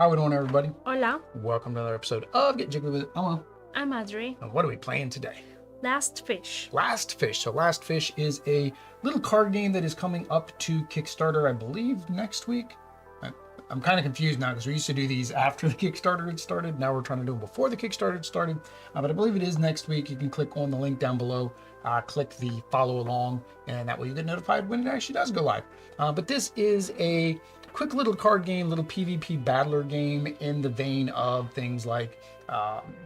How we doing, everybody? Hola, Welcome to another episode of Get Jiggly with Emma. I'm Audrey. And what are we playing today? Last Fish. Last Fish. So Last Fish is a little card game that is coming up to Kickstarter, I believe, next week. I'm kind of confused now because we used to do these after the Kickstarter had started. Now we're trying to do them before the Kickstarter had started. But I believe it is next week. You can click on the link down below, click the follow along, and that way you get notified when it actually does go live. But this is a quick little card game, little PvP battler game in the vein of things like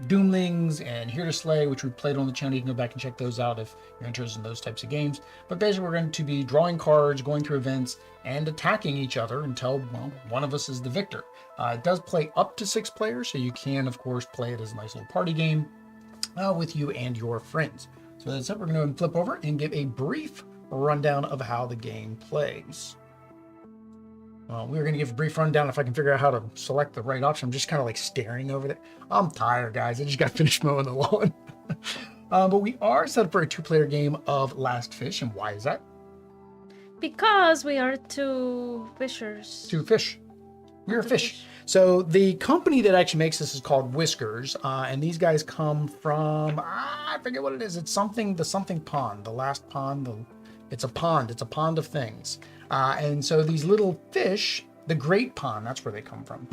Doomlings and Here to Slay, which we played on the channel. You can go back and check those out if you're interested in those types of games. But basically, we're going to be drawing cards, going through events, and attacking each other until, well, one of us is the victor. It does play up to 6 players, so you can, of course, play it as a nice little party game with you and your friends. So that's it. We're going to flip over and give a brief rundown of how the game plays. We're going to give a brief rundown if I can figure out how to select the right option. I'm just kind of like staring over there. I'm tired, guys. I just got finished mowing the lawn. But we are set up for a 2-player game of Last Fish. And why is that? Because we are two fishers. 2 fish. We're a fish. So the company that actually makes this is called Whiskers. And these guys come from, I forget what it is. It's something, the something pond, the last pond. It's a pond. It's a pond of things. And so these little fish, the Great Pond, that's where they come from.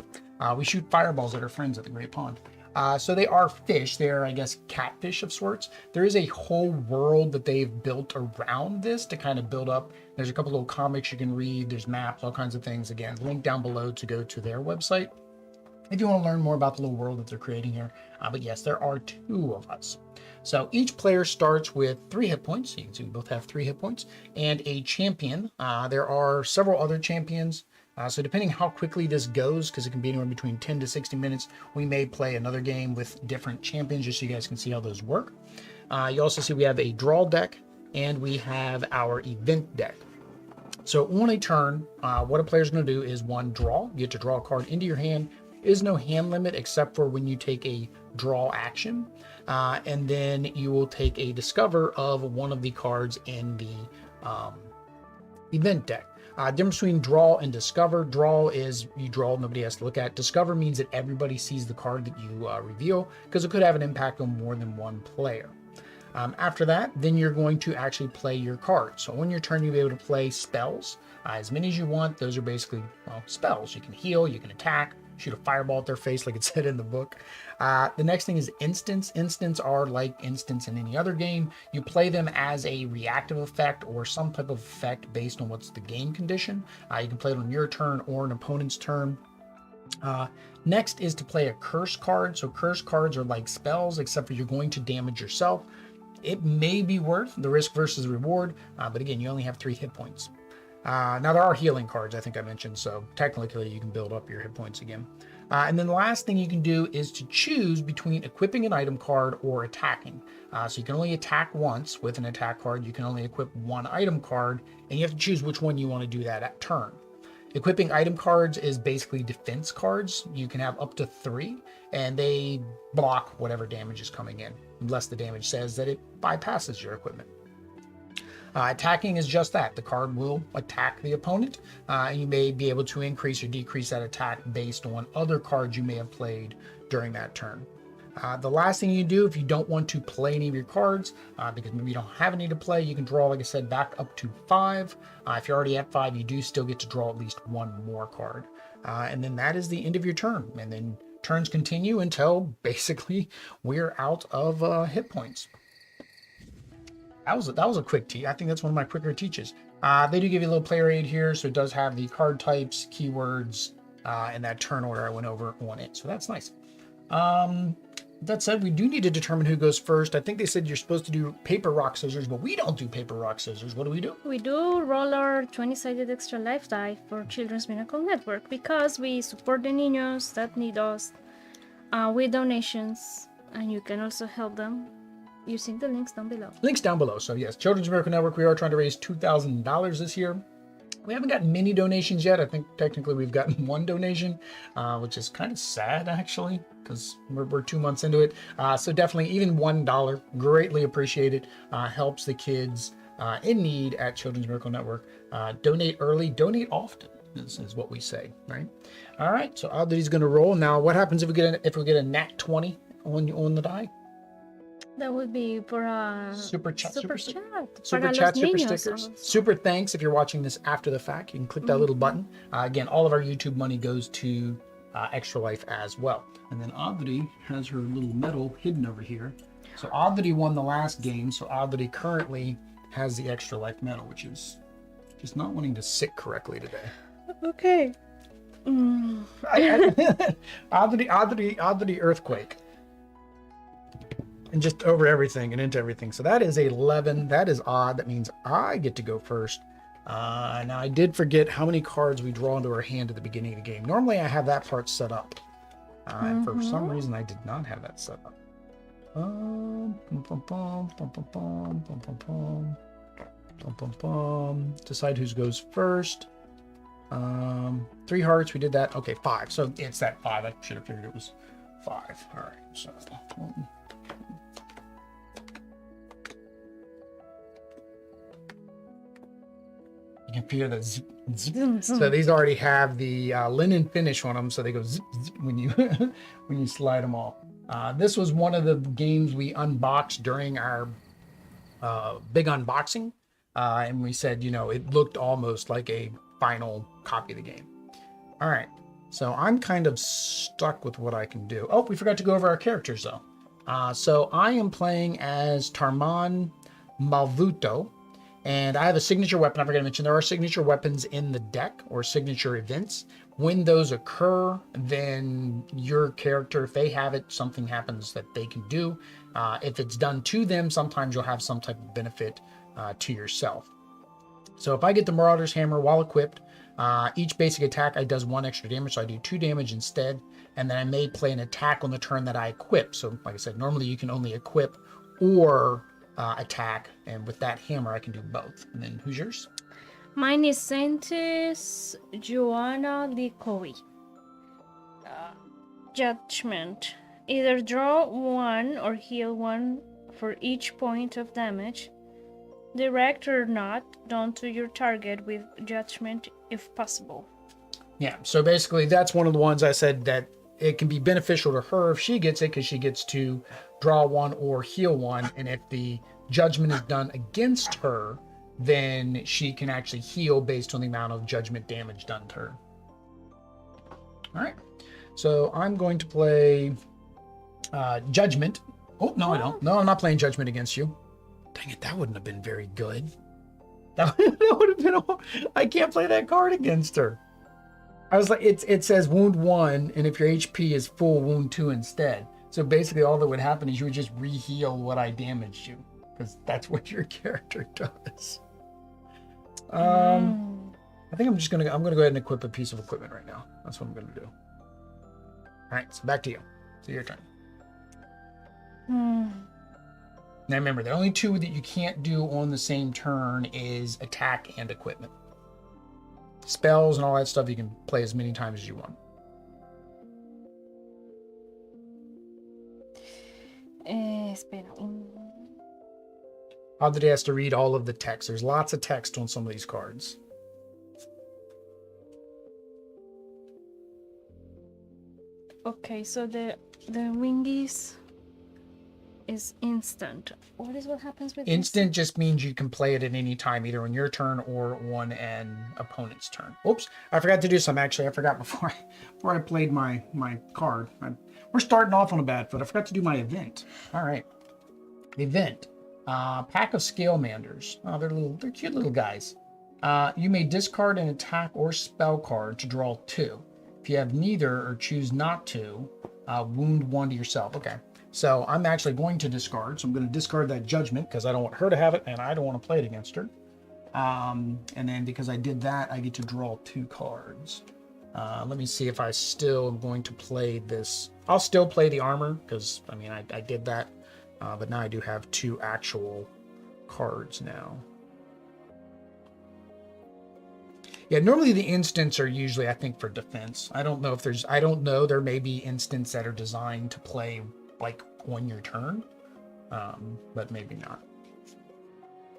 We shoot fireballs at our friends at the Great Pond. So they are fish. They are, I guess, catfish of sorts. There is a whole world that they've built around this to kind of build up. There's a couple little comics you can read. There's maps, all kinds of things. Again, link down below to go to their website if you want to learn more about the little world that they're creating here. But yes, there are 2 of us. So each player starts with 3 hit points. So you can see we both have 3 hit points and a champion. There are several other champions. So depending how quickly this goes, because it can be anywhere between 10 to 60 minutes, we may play another game with different champions just so you guys can see how those work. You also see we have a draw deck and we have our event deck. So on a turn, what a player is going to do is 1, draw. You get to draw a card into your hand. There is no hand limit except for when you take a draw action. And then you will take a discover of one of the cards in the event deck. Difference between draw and discover. Draw is you draw, nobody has to look at. Discover means that everybody sees the card that you reveal, because it could have an impact on more than one player. After that, then you're going to actually play your cards. So on your turn, you'll be able to play spells. As many as you want. Those are basically, well, spells. You can heal, you can attack, shoot a fireball at their face like it said in the book. The next thing is instants. Instants are like instants in any other game. You play them as a reactive effect or some type of effect based on what's the game condition. You can play it on your turn or an opponent's turn. Next is to play a curse card. So curse cards are like spells, except for you're going to damage yourself. It may be worth the risk versus reward, but again, you only have 3 hit points. Now there are healing cards, I think I mentioned, so technically you can build up your hit points again. And then the last thing you can do is to choose between equipping an item card or attacking. So you can only attack once with an attack card. You can only equip 1 item card, and you have to choose which one you want to do that at turn. Equipping item cards is basically defense cards. You can have up to 3, and they block whatever damage is coming in, unless the damage says that it bypasses your equipment. Attacking is just that. The card will attack the opponent, and you may be able to increase or decrease that attack based on other cards you may have played during that turn. The last thing you do, if you don't want to play any of your cards, because maybe you don't have any to play, you can draw, like I said, back up to 5. If you're already at 5, you do still get to draw at least 1 more card. And then that is the end of your turn. And then turns continue until basically we're out of hit points. That was a quick teach. I think that's one of my quicker teaches. They do give you a little player aid here, so it does have the card types, keywords, and that turn order I went over on it. So that's nice. That said, we do need to determine who goes first. I think they said you're supposed to do paper, rock, scissors, but we don't do paper, rock, scissors. What do? We do roll our 20-sided extra life die for Children's Miracle Network because we support the niños that need us with donations, and you can also help them using the links down below. Links down below. So yes, Children's Miracle Network, we are trying to raise $2,000 this year. We haven't gotten many donations yet. I think technically we've gotten 1 donation, which is kind of sad actually, because we're 2 months into it. So definitely even $1, greatly appreciated, helps the kids in need at Children's Miracle Network. Donate early, donate often. is what we say, right? All right, so Adri's going to roll. Now, what happens if we get a nat 20 on the die? That would be for a Super chat, super super chat, super para chat, los super niños. stickers, super thanks if you're watching this after the fact. You can click that little button. Again, all of our YouTube money goes to Extra Life as well. And then Adri has her little medal hidden over here. So Adri won the last game, so Adri currently has the Extra Life medal, which is just not wanting to sit correctly today. Okay. Adri earthquake. And just over everything and into everything. So that is 11. That is odd. That means I get to go first. Now I did forget how many cards we draw into our hand at the beginning of the game. Normally I have that part set up. And for some reason I did not have that set up. Decide who goes first. 3 hearts, we did that. Okay, 5. So it's that 5. I should have figured it was 5. All right, so you can feel the zip, zip. So these already have the linen finish on them, so they go zip, zip when you when you slide them off. This was one of the games we unboxed during our big unboxing, and we said, you know, it looked almost like a final copy of the game. All right, so I'm kind of stuck with what I can do. Oh, we forgot to go over our characters though. So I am playing as Tarman Malvuto. And I have a signature weapon. I forgot to mention there are signature weapons in the deck or signature events. When those occur, then your character, if they have it, something happens that they can do. If it's done to them, sometimes you'll have some type of benefit to yourself. So if I get the Marauder's Hammer while equipped, each basic attack I does 1 extra damage, so I do 2 damage instead. And then I may play an attack on the turn that I equip. So like I said, normally you can only equip or attack, and with that hammer I can do both. And then who's yours? Mine is Saintis Joanna Licowi. Judgment. Either draw 1 or heal 1 for each point of damage, direct or not, done to your target with judgment if possible. Yeah, so basically that's one of the ones I said that it can be beneficial to her if she gets it, because she gets to draw 1 or heal 1, and if the judgment is done against her, then she can actually heal based on the amount of judgment damage done to her. All right, so I'm going to play Judgment. Oh, no, I don't. No, I'm not playing Judgment against you. Dang it, that wouldn't have been very good. That would have been... I can't play that card against her. I was like, it says wound 1, and if your HP is full, wound 2 instead. So basically all that would happen is you would just re-heal what I damaged you, because that's what your character does. I think I'm gonna go ahead and equip a piece of equipment right now. That's what I'm gonna do. All right, so back to you. So your turn. Now remember, the only 2 that you can't do on the same turn is attack and equipment. Spells and all that stuff you can play as many times as you want. Espera. Audrey has to read all of the text. There's lots of text on some of these cards. Okay, so the wingies is instant. What happens with Instant just means you can play it at any time, either on your turn or on an opponent's turn. Oops, I forgot to do something. Actually, I forgot before I played my card. We're starting off on a bad foot. I forgot to do my event. All right, event. Pack of Scalemanders. Oh, they're cute little guys. You may discard an attack or spell card to draw 2. If you have neither or choose not to, wound 1 to yourself. Okay. So I'm actually going to discard. So I'm going to discard that Judgment because I don't want her to have it and I don't want to play it against her. And then because I did that, I get to draw 2 cards. Let me see if I still am going to play this. I'll still play the armor because, I mean, I did that. But now I do have 2 actual cards now. Yeah, normally the instants are usually, I think, for defense. I don't know. There may be instants that are designed to play like on your turn, but maybe not.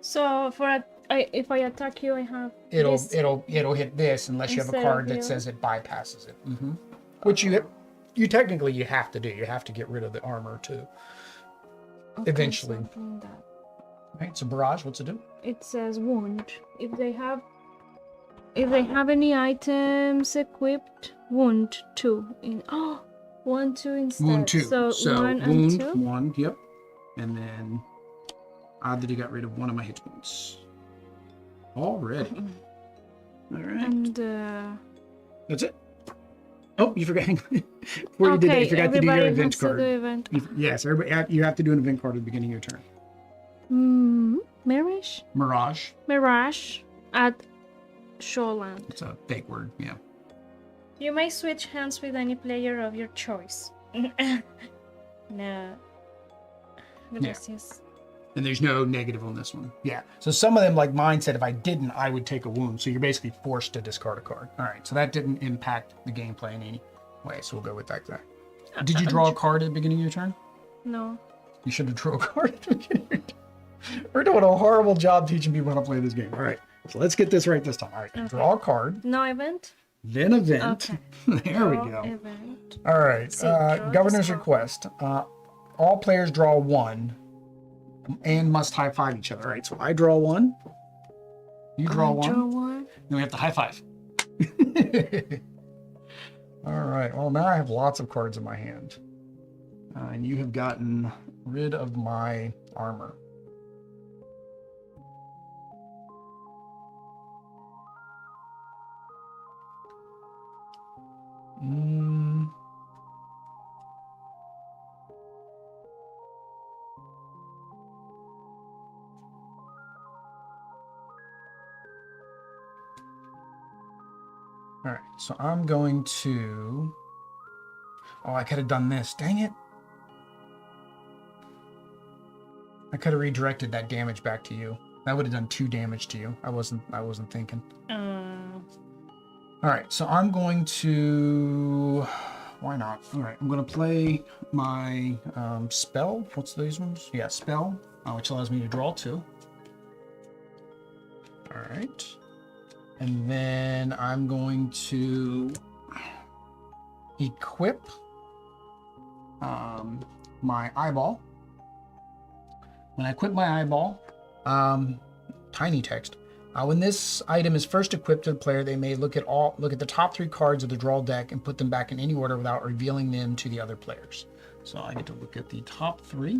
So for if I attack you, I have It'll this it'll hit this unless you have a instead of card that you. says it bypasses it. Which you technically you have to do. You have to get rid of the armor too. Okay, Eventually. so I'm doing that. Right. So barrage, what's it do? It says wound. If they have any items equipped, wound 2 in 1 2 instead. Wound 2. So 1 and wound 2. 1. Yep. And then odd that he got rid of one of my hit points. Already. All right. And That's it. Oh, you forgot. Before you did that, you forgot to do your event has to card. do event. Yes, everybody. You have to do an event card at the beginning of your turn. Mirage. At Shoreland. It's a fake word. Yeah. You may switch hands with any player of your choice. No. Gracias. And there's no negative on this one. Yeah. So some of them, like mine, said if I didn't, I would take a wound. So you're basically forced to discard a card. All right. So that didn't impact the gameplay in any way. So we'll go with that guy. Did you draw a card at the beginning of your turn? No. You should have drawn a card at the beginning of your turn. We're doing a horrible job teaching people how to play this game. All right. So let's get this right this time. All right. Okay. Draw a card. No event? Then event. Okay. There we Draw go. Event. All right. Governor's request. All players draw 1 and must high five each other. All right. So I draw 1. You draw 1. Draw 1. Then we have to high five. All right. Well, now I have lots of cards in my hand. And you have gotten rid of my armor. All right, so I'm going to... Oh, I could have done this. Dang it. I could have redirected that damage back to you. That would have done 2 damage to you. I wasn't thinking. All right, so I'm going to... Why not? All right, I'm going to play my spell. What's these ones? Yeah, spell, which allows me to draw 2. All right. And then I'm going to equip my eyeball. When I equip my eyeball, tiny text. When this item is first equipped to the player, they may look at the top 3 cards of the draw deck and put them back in any order without revealing them to the other players. So I get to look at the top 3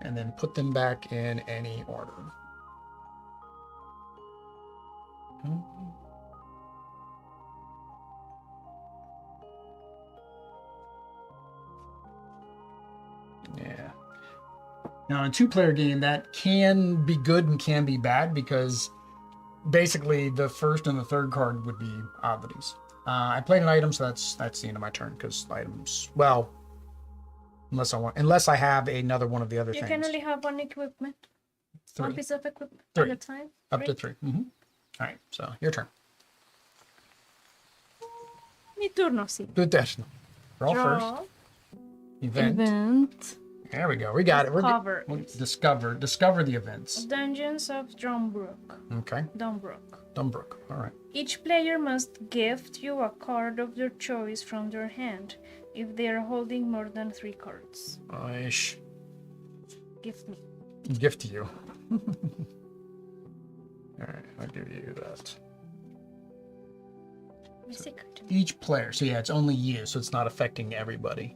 and then put them back in any order. Yeah. Now, in a 2-player game, that can be good and can be bad because basically the first and the third card would be oddities. I played an item, so that's the end of my turn because items. Well, unless I have another one of the other things. You can only have one equipment. 3. One piece of equipment 3. at a time. Up to 3. Mm-hmm. All right, so your turn. Mi turno, sì. Do it this. Draw first. Event. There we go. We got it. We're discover the events. Dungeons of Drumbrook. Okay. Dumbrook. All right. Each player must gift you a card of their choice from their hand if they are holding more than 3 cards. Gift me. Gift to you. All right, I'll give you that. So each player. So yeah, it's only you, so it's not affecting everybody.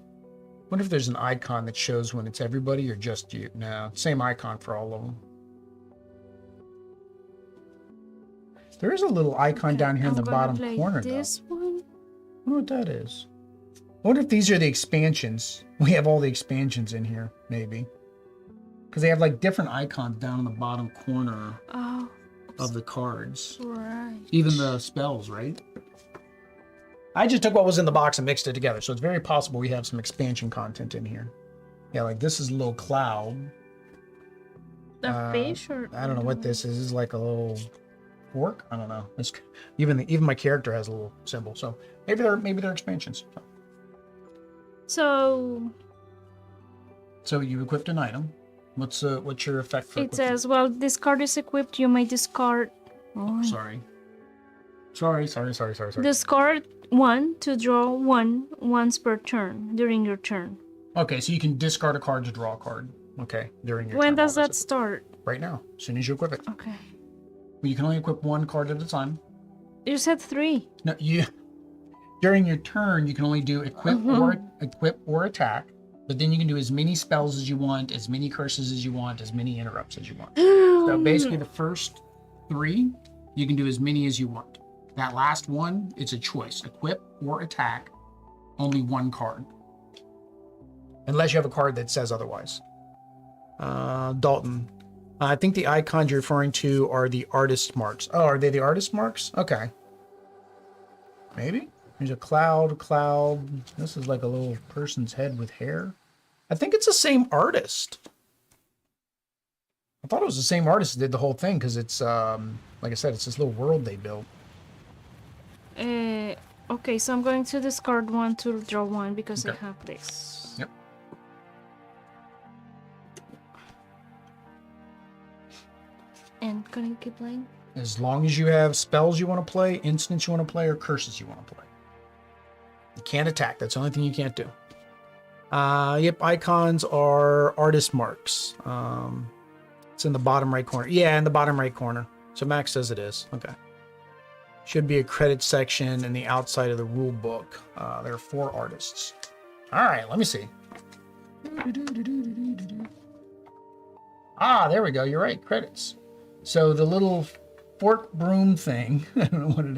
Wonder if there's an icon that shows when it's everybody or just you. No, same icon for all of them. There is a little icon down here in the bottom corner. This one. I wonder what that is. I wonder if these are the expansions. We have all the expansions in here, maybe. Because they have like different icons down in the bottom corner of the cards. Right. Even the spells, right? I just took what was in the box and mixed it together. So it's very possible we have some expansion content in here. Yeah, like this is a little cloud. A fish or... I don't know what this is. This is like a little fork. I don't know. It's even my character has a little symbol. So maybe they're expansions. So you equipped an item. What's your effect for It equipping? says, while this card is equipped, you may discard. Oh, Sorry. Sorry. discard one to draw one once per turn during your turn. Okay, so you can discard a card to draw a card. Okay, during your When turn. does while that it's start? right now, as soon as you equip it. Okay. Well, you can only equip one card at a time. You said 3. No, during your turn you can only do equip or attack, but then you can do as many spells as you want, as many curses as you want, as many interrupts as you want. So basically the first 3 you can do as many as you want. That last one, it's a choice. Equip or attack, only one card. Unless you have a card that says otherwise. Dalton. I think the icons you're referring to are the artist marks. Oh, are they the artist marks? Okay. Maybe? There's a cloud. This is like a little person's head with hair. I think it's the same artist. I thought it was the same artist that did the whole thing because it's, like I said, it's this little world they built. Okay, so I'm going to discard one to draw one because Okay. I have this. Yep. And can you keep playing? As long as you have spells you want to play, instants you want to play, or curses you want to play. You can't attack. That's the only thing you can't do. Yep, icons are artist marks. It's in the bottom right corner. Yeah, in the bottom right corner. So Max says it is. Okay. Should be a credit section in the outside of the rule book. There are 4 artists. All right, let me see. Ah, there we go. You're right. Credits. So the little fork broom thing, I don't know what it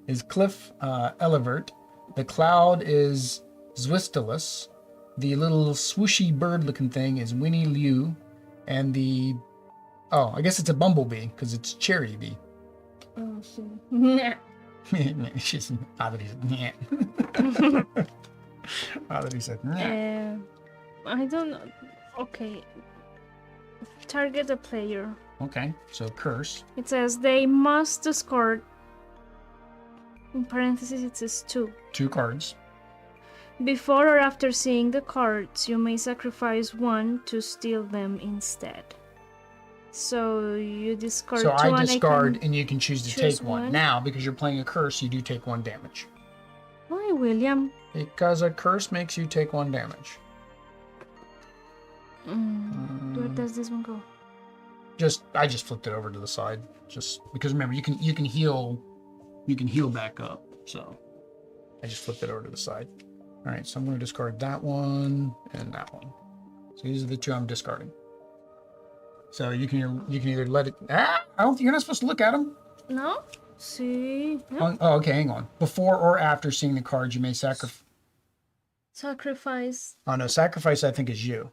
is Cliff Elevert. The cloud is Zwistilus. The little swooshy bird-looking thing is Winnie Liu. And the... Oh, I guess it's a bumblebee, because it's Cherry Bee. Oh, shit. She's odd that he said, odd that he said, I don't know. Okay. Target a player. Okay, so curse. It says they must discard. In parentheses, it says 2. 2 cards. Before or after seeing the cards, you may sacrifice 1 to steal them instead. So you discard So 2 I and discard, and you can choose to choose take one. one. Now, because you're playing a curse, you do take 1 damage. Why, William? Because a curse makes you take 1 damage. Where does this one go? I just flipped it over to the side, just because remember you can heal back up. So I just flipped it over to the side. All right, so I'm going to discard that one and that one. So these are the 2 I'm discarding. So you can either let it. I don't think you're not supposed to look at them. No? See? No. Oh, okay, hang on. Before or after seeing the cards, you may sacrifice. Sacrifice. Oh no, sacrifice I think is you.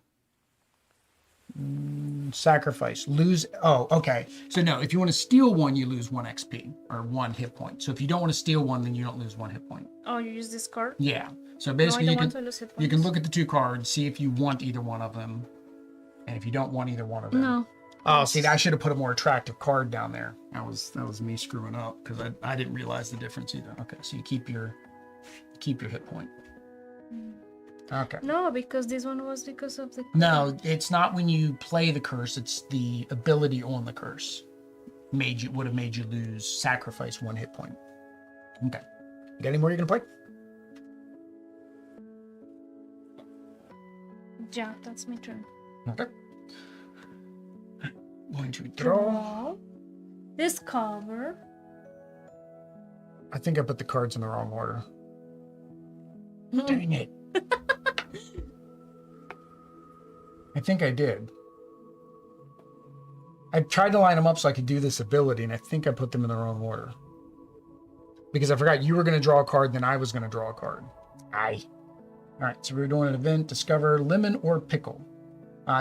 Sacrifice. Lose. Oh, okay. So no, if you want to steal one, you lose 1 XP or 1 hit point. So if you don't want to steal one, then you don't lose 1 hit point. Oh, you use this card? Yeah. So No, I basically, don't want to lose hit you can points. look at the 2 cards, see if you want either one of them, and if you don't want either one of them. No. Oh, see, I should have put a more attractive card down there. That was me screwing up because I didn't realize the difference either. Okay, so you keep your hit point. Okay. No, because this one was because of the... No, it's not when you play the curse. It's the ability on the curse would have made you sacrifice 1 hit point. Okay. You got any more you're gonna play? Yeah, that's my turn. Okay. Going to draw. Discover. I think I put the cards in the wrong order. Dang it. I think I did. I tried to line them up so I could do this ability, and I think I put them in the wrong order. Because I forgot you were going to draw a card, then I was going to draw a card. Aye. All right, so we're doing an event. Discover lemon or pickle.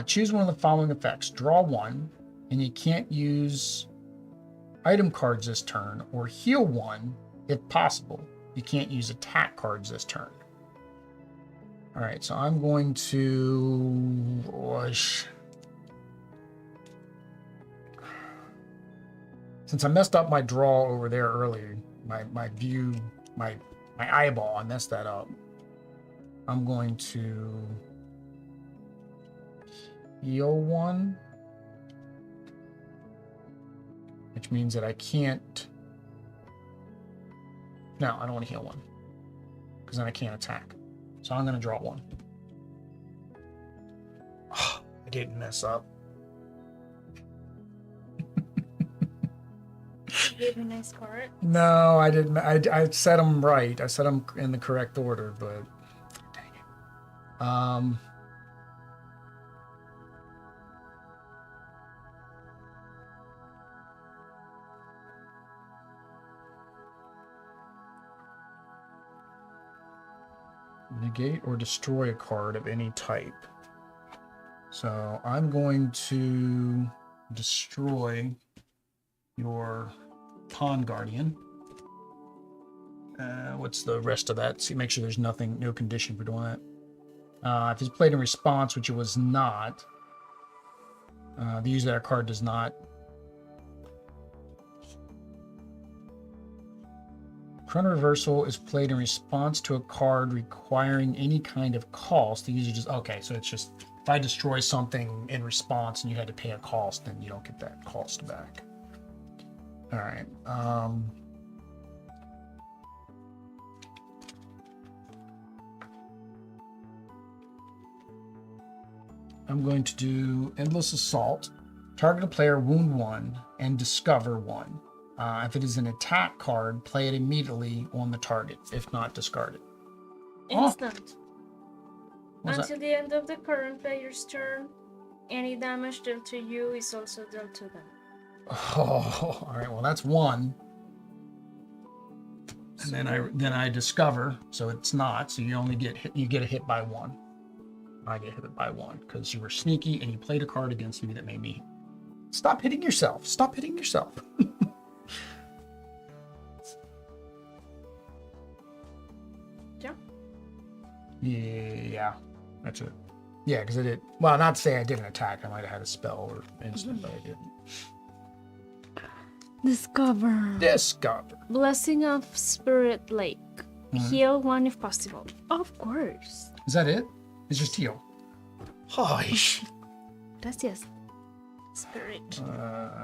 Choose one of the following effects. Draw 1, and you can't use item cards this turn, or heal 1 if possible. You can't use attack cards this turn. All right, so I'm going to... Since I messed up my draw over there earlier, my view, my eyeball, I messed that up. I'm going to... heal one, which means that I can't. No, I don't want to heal one because then I can't attack. So I'm going to draw one. Oh, I didn't mess up. You gave me a nice card. No, I didn't. I set them right. I set them in the correct order, but dang it. Negate or destroy a card of any type. So I'm going to destroy your Pawn Guardian. What's the rest of that? See, make sure there's nothing, no condition for doing that. If it's played in response, which it was not, the user of that card does not. Chrono Reversal is played in response to a card requiring any kind of cost. The user just, okay, so it's just, if I destroy something in response and you had to pay a cost, then you don't get that cost back. All right. I'm going to do Endless Assault. Target a player, wound 1, and discover 1. If it is an attack card, play it immediately on the target. If not, discard it. Instant. What's Until the end of the current player's turn, any damage dealt to you is also dealt to them. Oh, all right. Well, that's 1. And then I discover, so it's not. So you only get hit, you get a hit by 1. I get hit by 1 because you were sneaky and you played a card against me that made me. Stop hitting yourself. Stop hitting yourself. Yeah, that's it. Yeah, because I did. Well, not to say I didn't attack. I might have had a spell or instant, but I didn't. Discover. Blessing of Spirit Lake. Heal 1 if possible. Of course. Is that it? It's just heal. Gosh. Gracias. Spirit.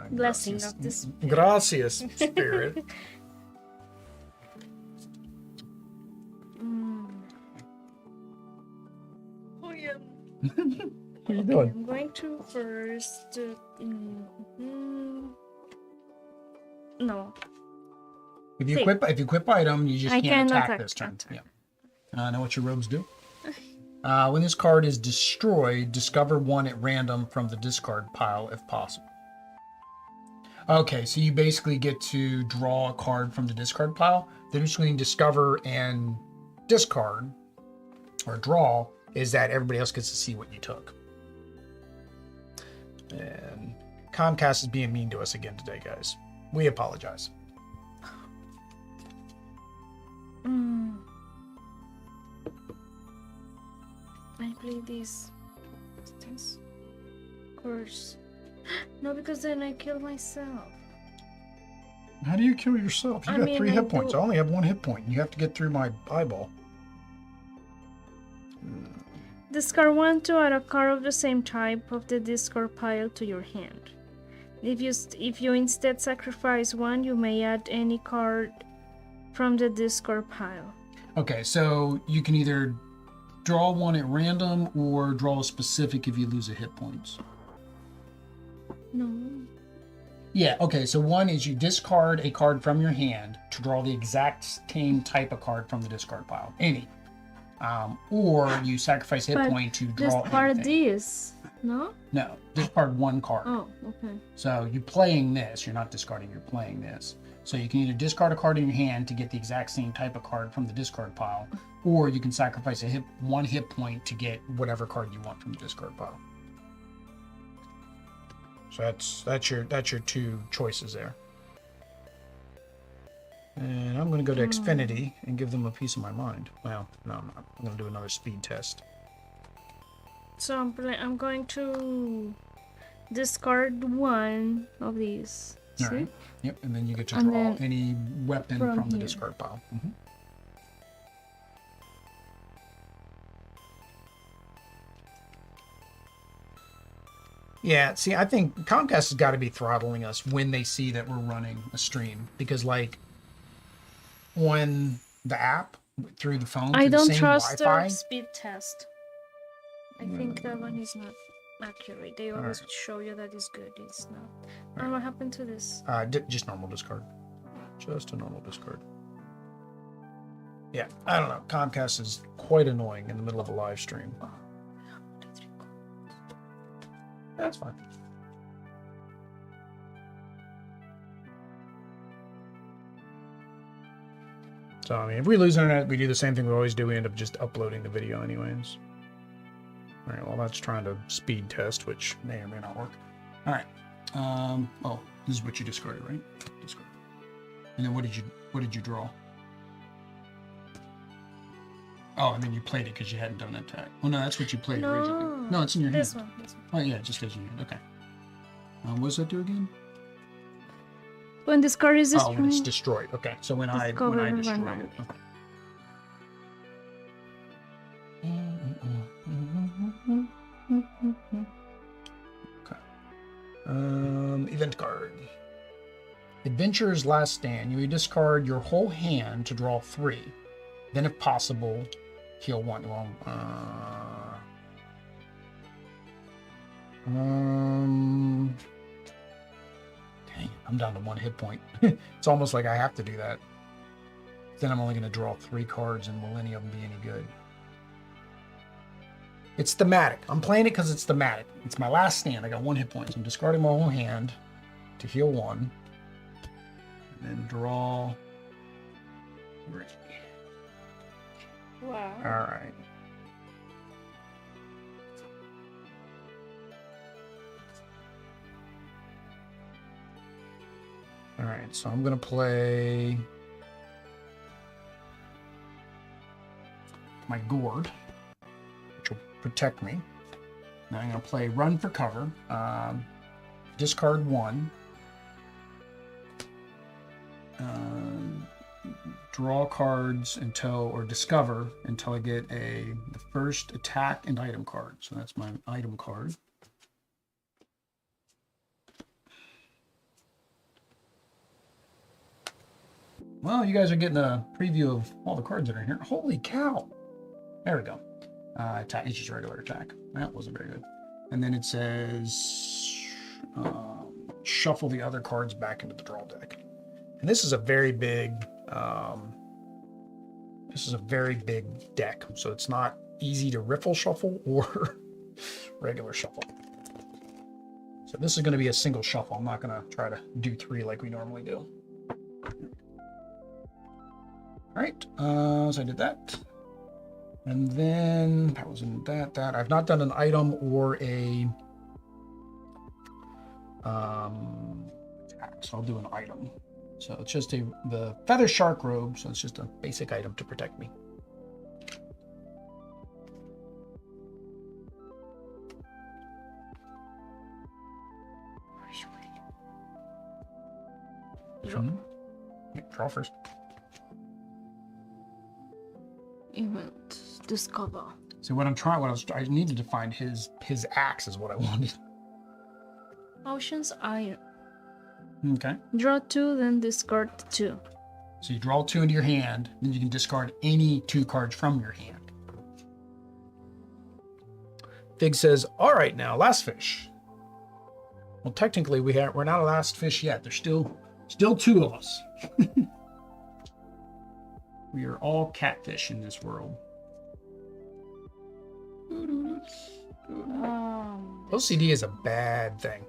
Blessing of the Spirit. Gracias, Spirit. What are you doing? I'm going to first. No. If you equip item, you just I can't can attack this turn. Yeah. Know what your robes do? When this card is destroyed, discover 1 at random from the discard pile if possible. Okay, so you basically get to draw a card from the discard pile. The difference between discover and discard or draw is that everybody else gets to see what you took. And Comcast is being mean to us again today, guys. We apologize. I play this. Of course. No, because then I kill myself. How do you kill yourself? You got 3 hit points. I only have 1 hit point. You have to get through my eyeball. Discard 1 to add a card of the same type of the discard pile to your hand. If you instead sacrifice 1, you may add any card from the discard pile. Okay, so you can either draw 1 at random or draw a specific if you lose a hit points. No. Yeah, okay, so 1 is you discard a card from your hand to draw the exact same type of card from the discard pile. Any. Or you sacrifice hit point to draw discard anything. this, no? No, discard 1 card. Oh, okay. So you're playing this, you're not discarding, you're playing this. So you can either discard a card in your hand to get the exact same type of card from the discard pile, or you can sacrifice a 1 hit point to get whatever card you want from the discard pile. So that's your 2 choices there. And I'm going to go to Xfinity and give them a piece of my mind. Well, no, I'm not. I'm going to do another speed test. So I'm going to discard 1 of these. All right. Yep, and then you get to And draw then any weapon from the here. discard pile. Mm-hmm. Yeah, see, I think Comcast has got to be throttling us when they see that we're running a stream because, like, on the app through the phone I through the don't same trust their Wi-Fi. speed test. I think that one is not accurate. They always show you that it's good. It's not. And what happened to this? Just normal discard. Just a normal discard. Yeah, I don't know. Comcast is quite annoying in the middle of a live stream. That's fine. So, I mean, if we lose internet, we do the same thing we always do. We end up just uploading the video anyways. All right, well, that's trying to speed test, which may or may not work. All right. Oh, this is what you discarded, right? Discard. And then what did you draw? Oh, and then you played it because you hadn't done an attack. Oh, no, that's what you played originally. No, it's in your hand. This one. Oh, yeah, it just stays in your hand. Okay. What does that do again? When this card is Oh, when it's destroyed. destroyed. Okay, so when I Discover and destroy run it. Okay. Okay. Event card. Adventurer's Last Stand. You discard your whole hand to draw 3. Then, if possible, heal 1. Well, dang, I'm down to 1 hit point. It's almost like I have to do that. Then I'm only going to draw 3 cards, and will any of them be any good? It's thematic. I'm playing it because it's thematic. It's my last stand. I got 1 hit point. So I'm discarding my whole hand to heal 1. And then draw 3. Wow. All right. All right, so I'm going to play my gourd, which will protect me. Now I'm going to play Run for Cover. Discard 1. Draw cards until, or discover until I get the first attack and item card. So that's my item card. Well, you guys are getting a preview of all the cards that are in here. Holy cow. There we go. Attack, it's just regular attack. That wasn't very good. And then it says shuffle the other cards back into the draw deck. And this is a very big deck, so it's not easy to riffle shuffle or regular shuffle. So this is going to be a single shuffle. I'm not going to try to do 3 like we normally do. All right, so I did that. And then that was in that. I've not done an item or a attack, so I'll do an item. So it's just the feather shark robe. So it's just a basic item to protect me. Draw. Yeah, draw first. Event discover. So what I needed to find his axe is what I wanted. Ocean's Iron. Okay. Draw 2, then discard 2. So you draw 2 into your hand, then you can discard any 2 cards from your hand. Fig says, "All right, now last fish." Well, technically we're not a last fish yet. There's still 2 of us. We are all catfish in this world. OCD is a bad thing.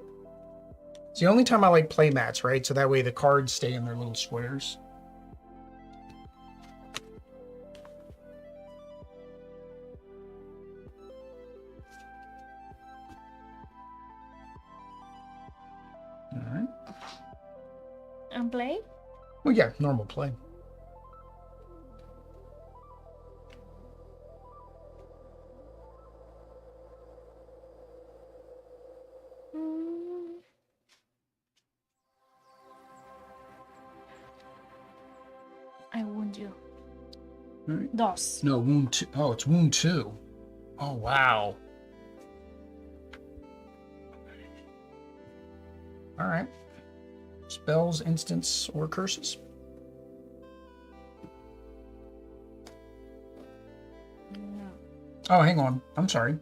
It's the only time I like play mats, right? So that way the cards stay in their little squares. All right. And play? Well, yeah, normal play. I wound you. All right. DOS. No, wound 2. Oh, it's wound 2. Oh, wow. All right. Spells, instants, or curses. No. Oh, hang on. I'm sorry.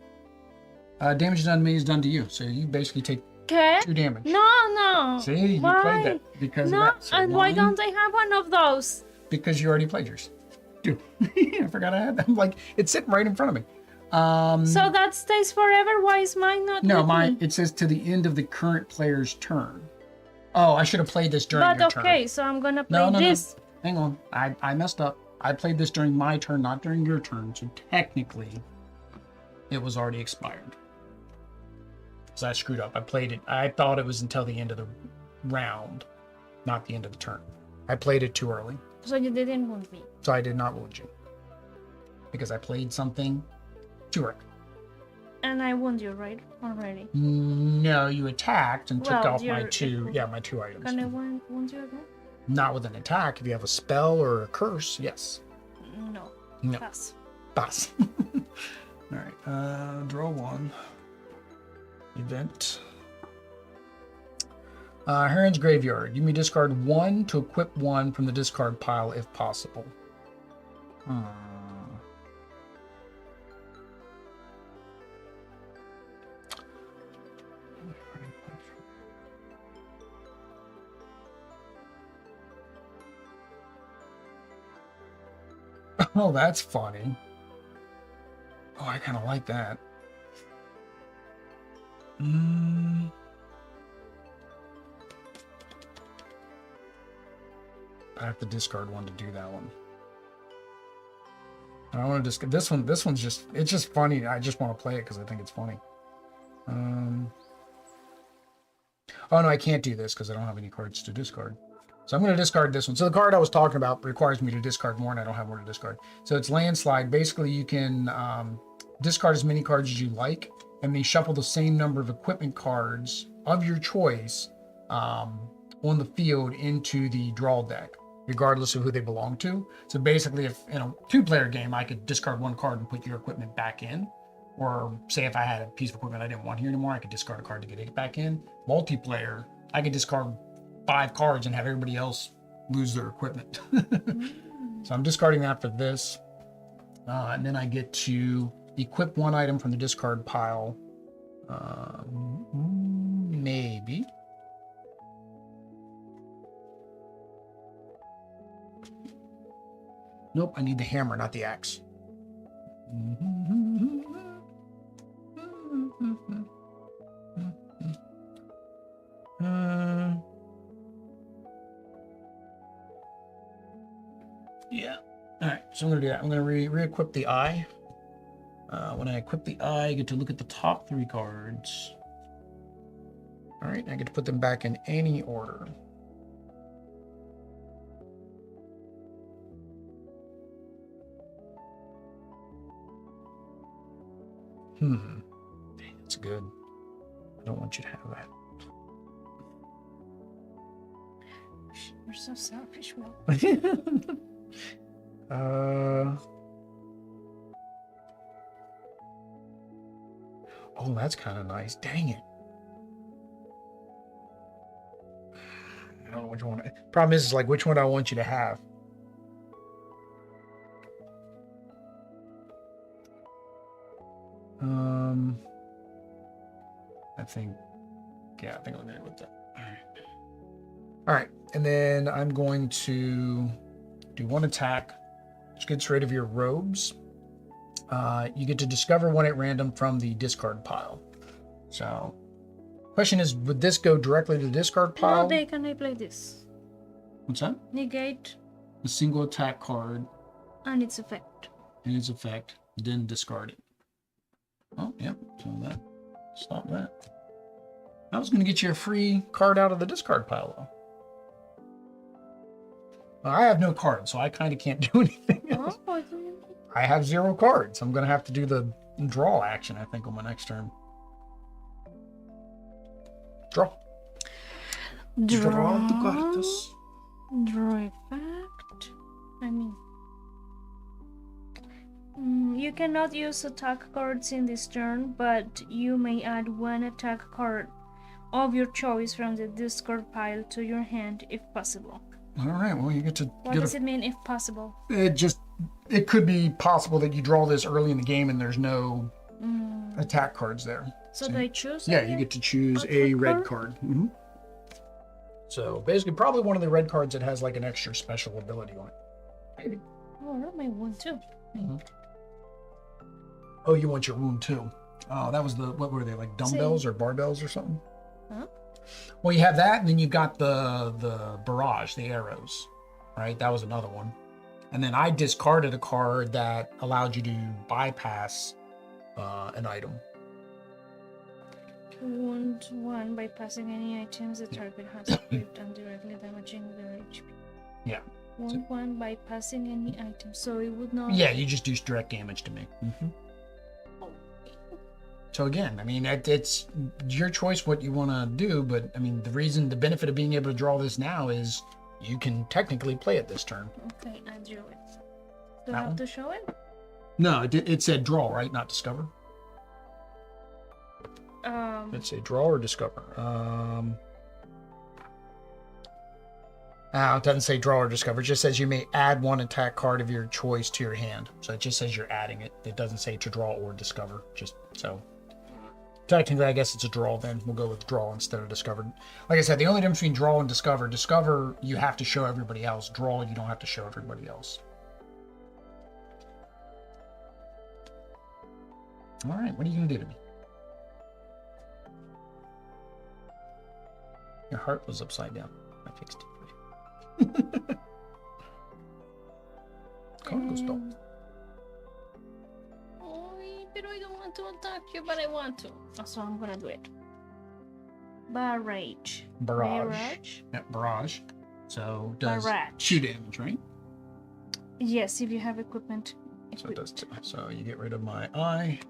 Damage done to me is done to you. So you basically take Okay. 2 damage. No. See, you Why? played that because No, of that. So and why 1, don't I have one of those? Because you already played yours. Dude, I forgot I had that. I'm like, it's sitting right in front of me. So that stays forever. Why is mine not? No, with me? it says to the end of the current player's turn. Oh, I should have played this during But your turn. okay, so I'm gonna play this. No. Hang on. I messed up. I played this during my turn, not during your turn. So technically, it was already expired. So I screwed up. I played it. I thought it was until the end of the round, not the end of the turn. I played it too early. So you didn't wound me. So I did not wound you. Because I played something too early. And I wound you, right? Already. No, you attacked and took Well, off my you're- 2. Yeah, my 2 items. Can I wound you again? Not with an attack. If you have a spell or a curse, yes. No. No. Pass. Pass. All right. Draw 1. Event. Heron's Graveyard. You may discard 1 to equip 1 from the discard pile if possible. Oh, that's funny. Oh, I kind of like that. I have to discard 1 to do that one. I want to discard this one. This one's just, it's just funny. I just want to play it because I think it's funny. Oh no, I can't do this because I don't have any cards to discard. So I'm going to discard this one. So the card I was talking about requires me to discard more, and I don't have more to discard. So it's Landslide. Basically, you can discard as many cards as you like, and then shuffle the same number of equipment cards of your choice on the field into the draw deck, regardless of who they belong to. So basically, if in a 2-player game, I could discard 1 card and put your equipment back in. Or say if I had a piece of equipment I didn't want here anymore, I could discard a card to get it back in. Multiplayer, I could discard 5 cards and have everybody else lose their equipment. So I'm discarding that for this. And then I get to equip 1 item from the discard pile. Maybe. Nope, I need the hammer, not the axe. Yeah. All right, so I'm going to do that. I'm going to re-equip the eye. When I equip the eye, I get to look at the top 3 cards. All right, I get to put them back in any order. That's good. I don't want you to have that. You're so selfish, Will. Oh, that's kind of nice. Dang it. I don't know which one. Problem is like, which one I want you to have. I think I'm gonna go with that. All right, and then I'm going to do 1 attack, which gets rid of your robes. You get to discover 1 at random from the discard pile. So, question is, would this go directly to the discard pile? No, can I play this? What's that? Negate A single attack card and its effect. and its effect, then discard it. Oh, yep. So that, stop that. I was going to get you a free card out of the discard pile, though. Well, I have no cards, so I kind of can't do anything else. Oh, I have 0 cards. I'm going to have to do the draw action, I think, on my next turn. Draw. draw. the cartas. Draw effect. I mean, you cannot use attack cards in this turn, but you may add 1 attack card of your choice from the discard pile to your hand if possible. All right, well, you get to What get does it mean if possible? it could be possible that you draw this early in the game and there's no attack cards there. So do I choose? Yeah, you get to choose a red card. So basically, probably one of the red cards that has like an extra special ability on it. Oh, that might want too. Oh, you want your wound too. Oh, that was what were they, like dumbbells or barbells or something? Huh? Well, you have that, and then you've got the barrage, the arrows, right? That was another one. And then I discarded a card that allowed you to bypass an item. Wound 1 by passing any items the target has equipped and directly damaging their HP. Yeah. Wound 1 by passing any item, so it would not. Yeah, you just do direct damage to me. So again, I mean, it's your choice what you want to do, but I mean, the benefit of being able to draw this now is you can technically play it this turn. Okay, I drew it. Do I have to show it? No, it said draw, right? Not discover. Let's say draw or discover. It doesn't say draw or discover. It just says you may add one attack card of your choice to your hand. So it just says you're adding it. It doesn't say to draw or discover. Just so. Technically, I guess it's a draw then. We'll go with draw instead of discovered. Like I said, the only difference between draw and discover, you have to show everybody else. Draw, you don't have to show everybody else. All right, what are you going to do to me? Your heart was upside down. I fixed it for you. Card goes down. But I don't want to attack you, but I want to. So I'm gonna do it. Barrage. Yeah, barrage. So does Barrage. 2 damage, right? Yes, if you have equipment. So it does 2. So you get rid of my eye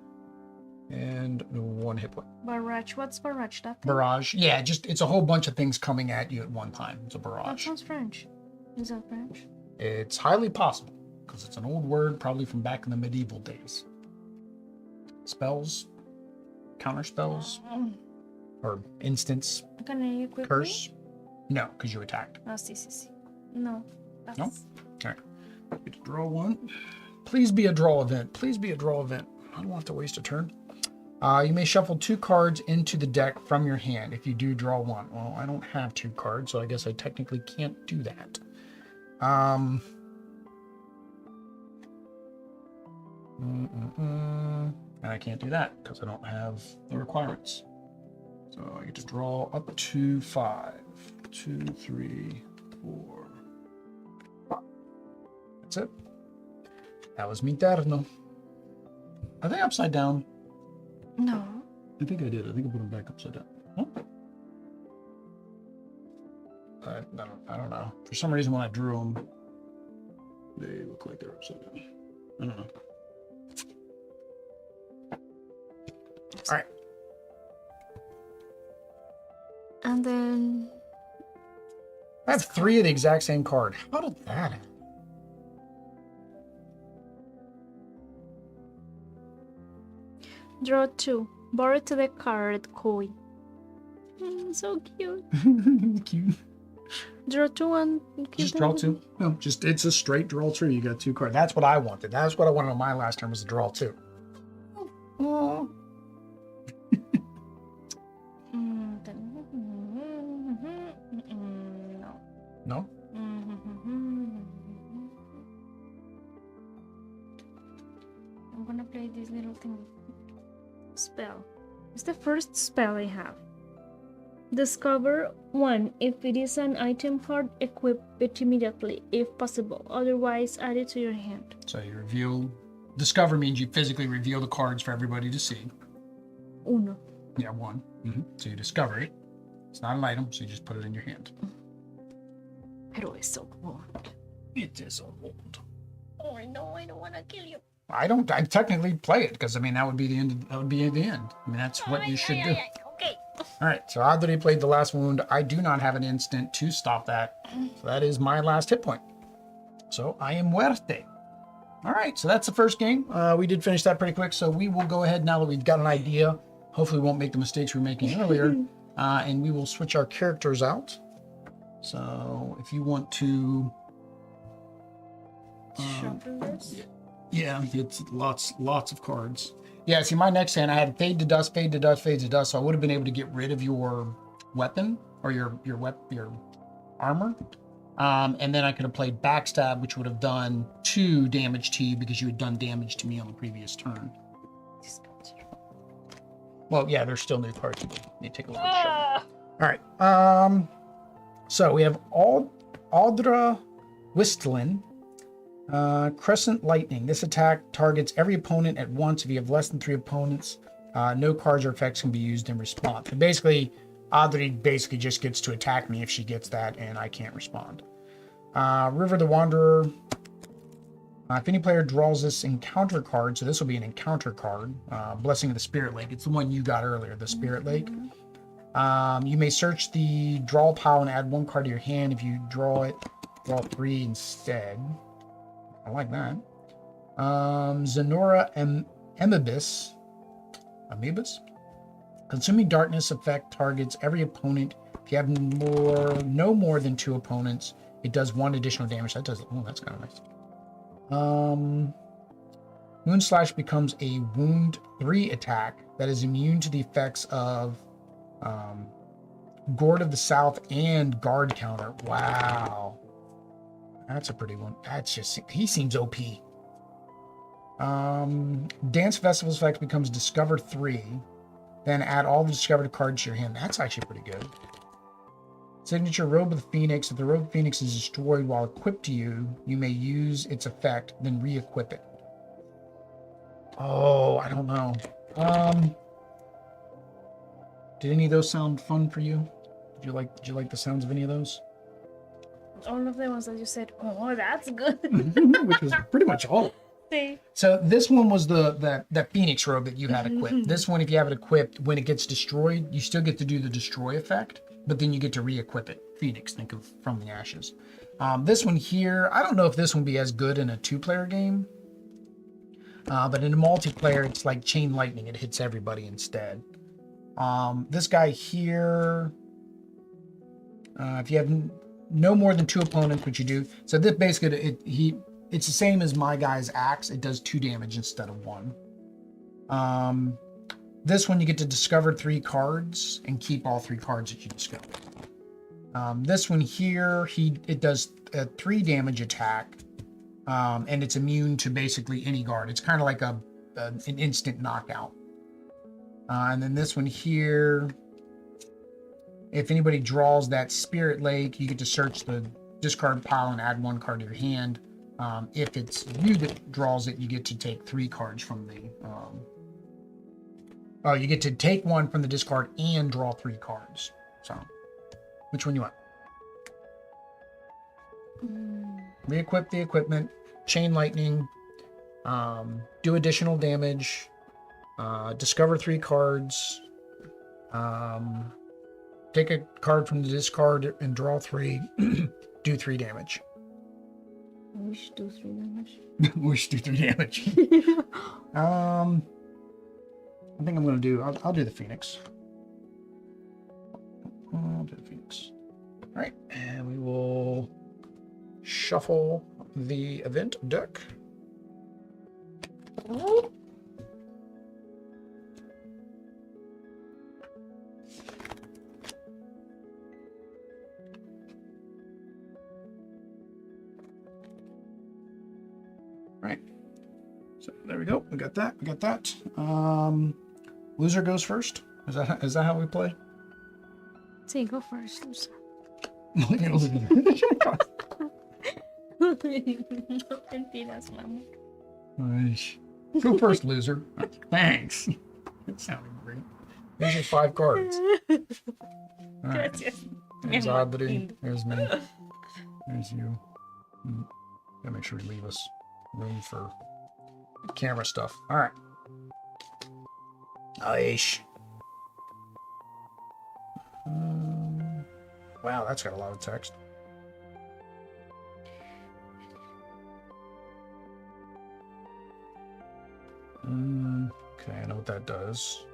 and 1 hit point. Barrage. What's barrage? That thing? Barrage. Yeah, it's a whole bunch of things coming at you at one time. It's a That barrage. sounds French. Is that French? It's highly possible because it's an old word, probably from back in the medieval days. Spells, counter spells, or instance, Can I equip curse. me? No, because you attacked. Oh, see. No. That's... No? All right. Get to draw 1. Please be a draw event. Please be a draw event. I don't have to waste a turn. You may shuffle 2 cards into the deck from your hand if you do draw 1. Well, I don't have 2 cards, so I guess I technically can't do that. And I can't do that because I don't have the requirements. So I get to draw up to 5. 2, 3, 4, 5. That's it. That was mi turno. Are they upside down? No. I think I did. I think I put them back upside down. Huh? I don't know. For some reason, when I drew them, they look like they're upside down. I don't know. All right. And then... I have 3 of the exact same card. How did that happen? Draw 2. Borrow to the card koi. So cute. Cute. Draw 2 and... Just draw 2. No, it's a straight draw 2. You got 2 cards. That's what I wanted. That's what I wanted on my last turn was to draw 2. Oh. No. No? I'm gonna play this little thing. Spell. It's the first spell I have. Discover 1. If it is an item card, equip it immediately, if possible. Otherwise, add it to your hand. So you reveal... Discover means you physically reveal the cards for everybody to see. 1. Yeah, 1. So you discover it. It's not an item, so you just put it in your hand. Pero es so wound. It is a wound. Oh no, I don't want to kill you. I technically play it because I mean that would be the end. That would be the end. I mean that's what you should do. Okay. All right. So Adri played the last wound. I do not have an instant to stop that. So that is my last hit point. So I am muerte. All right. So that's the first game. We did finish that pretty quick. So we will go ahead now that we've got an idea. Hopefully, we won't make the mistakes we were making earlier. And we will switch our characters out. So if you want to, Shuffle this. yeah, it's lots of cards. Yeah, see, my next hand I had fade to dust, fade to dust, fade to dust, so I would have been able to get rid of your weapon or your armor. And then I could have played backstab, which would have done 2 damage to you because you had done damage to me on the previous turn. Well, yeah, there's still new cards. You need to take a look at. All right. So we have Aldra Whistlin, Crescent Lightning. This attack targets every opponent at once. If you have less than 3 opponents, no cards or effects can be used in response. And basically, Audrey basically just gets to attack me if she gets that, and I can't respond. River the Wanderer. If any player draws this encounter card, so this will be an encounter card, Blessing of the Spirit Lake. It's the one you got earlier, the Spirit Lake. You may search the draw pile and add 1 card to your hand. If you draw it, draw 3 instead. I like that. Zenora Amebis. Consuming Darkness effect targets every opponent. If you have no more than 2 opponents, it does 1 additional damage. That does. Oh, that's kind of nice. Moonslash becomes a wound 3 attack that is immune to the effects of Gourd of the South and guard counter. Wow, that's a pretty one. That's just, he seems OP. Dance Festival's effect becomes Discover 3. Then add all the discovered cards to your hand. That's actually pretty good. Signature Robe of the Phoenix. If the Robe of the Phoenix is destroyed while equipped to you, you may use its effect, then re-equip it. Oh, I don't know. Did any of those sound fun for you? Did you like the sounds of any of those? All of the ones that you said, oh, that's good. Which was pretty much all. See? So this one was that Phoenix robe that you had equipped. This one, if you have it equipped, when it gets destroyed, you still get to do the destroy effect, but then you get to re-equip it. Phoenix, think of From the Ashes. This one here, I don't know if this one would be as good in a 2-player game, but in a multiplayer, it's like Chain Lightning. It hits everybody instead. This guy here, if you have no more than 2 opponents, which you do. So this basically, it's the same as my guy's axe. It does 2 damage instead of 1. This one you get to discover 3 cards and keep all 3 cards that you discover. This one here, it does a 3 damage attack, and it's immune to basically any guard. It's kind of like an instant knockout. And then this one here, if anybody draws that Spirit Lake, you get to search the discard pile and add 1 card to your hand. If it's you that draws it, you get to take 3 cards from the... you get to take 1 from the discard and draw 3 cards. So, which one you want? Re-equip the equipment, Chain Lightning, do additional damage, discover 3 cards, take a card from the discard and draw 3, do 3 damage. We should do 3 damage. We should do 3 damage. I think I'm going to do, I'll do the Phoenix. I'll do the Phoenix. All right, and we will shuffle the event deck. Right. So there we go. We got that. We got that. Loser goes first. Is that how we play? See, go first, loser. No mentiras, mama. Go first, loser. Thanks. That sounded great. These are 5 cards. All right. Gracias. There's Audrey. There's me. There's you. Gotta make sure we leave us room for camera stuff. All right. Aish. Wow, that's got a lot of text. Okay, I know what that does.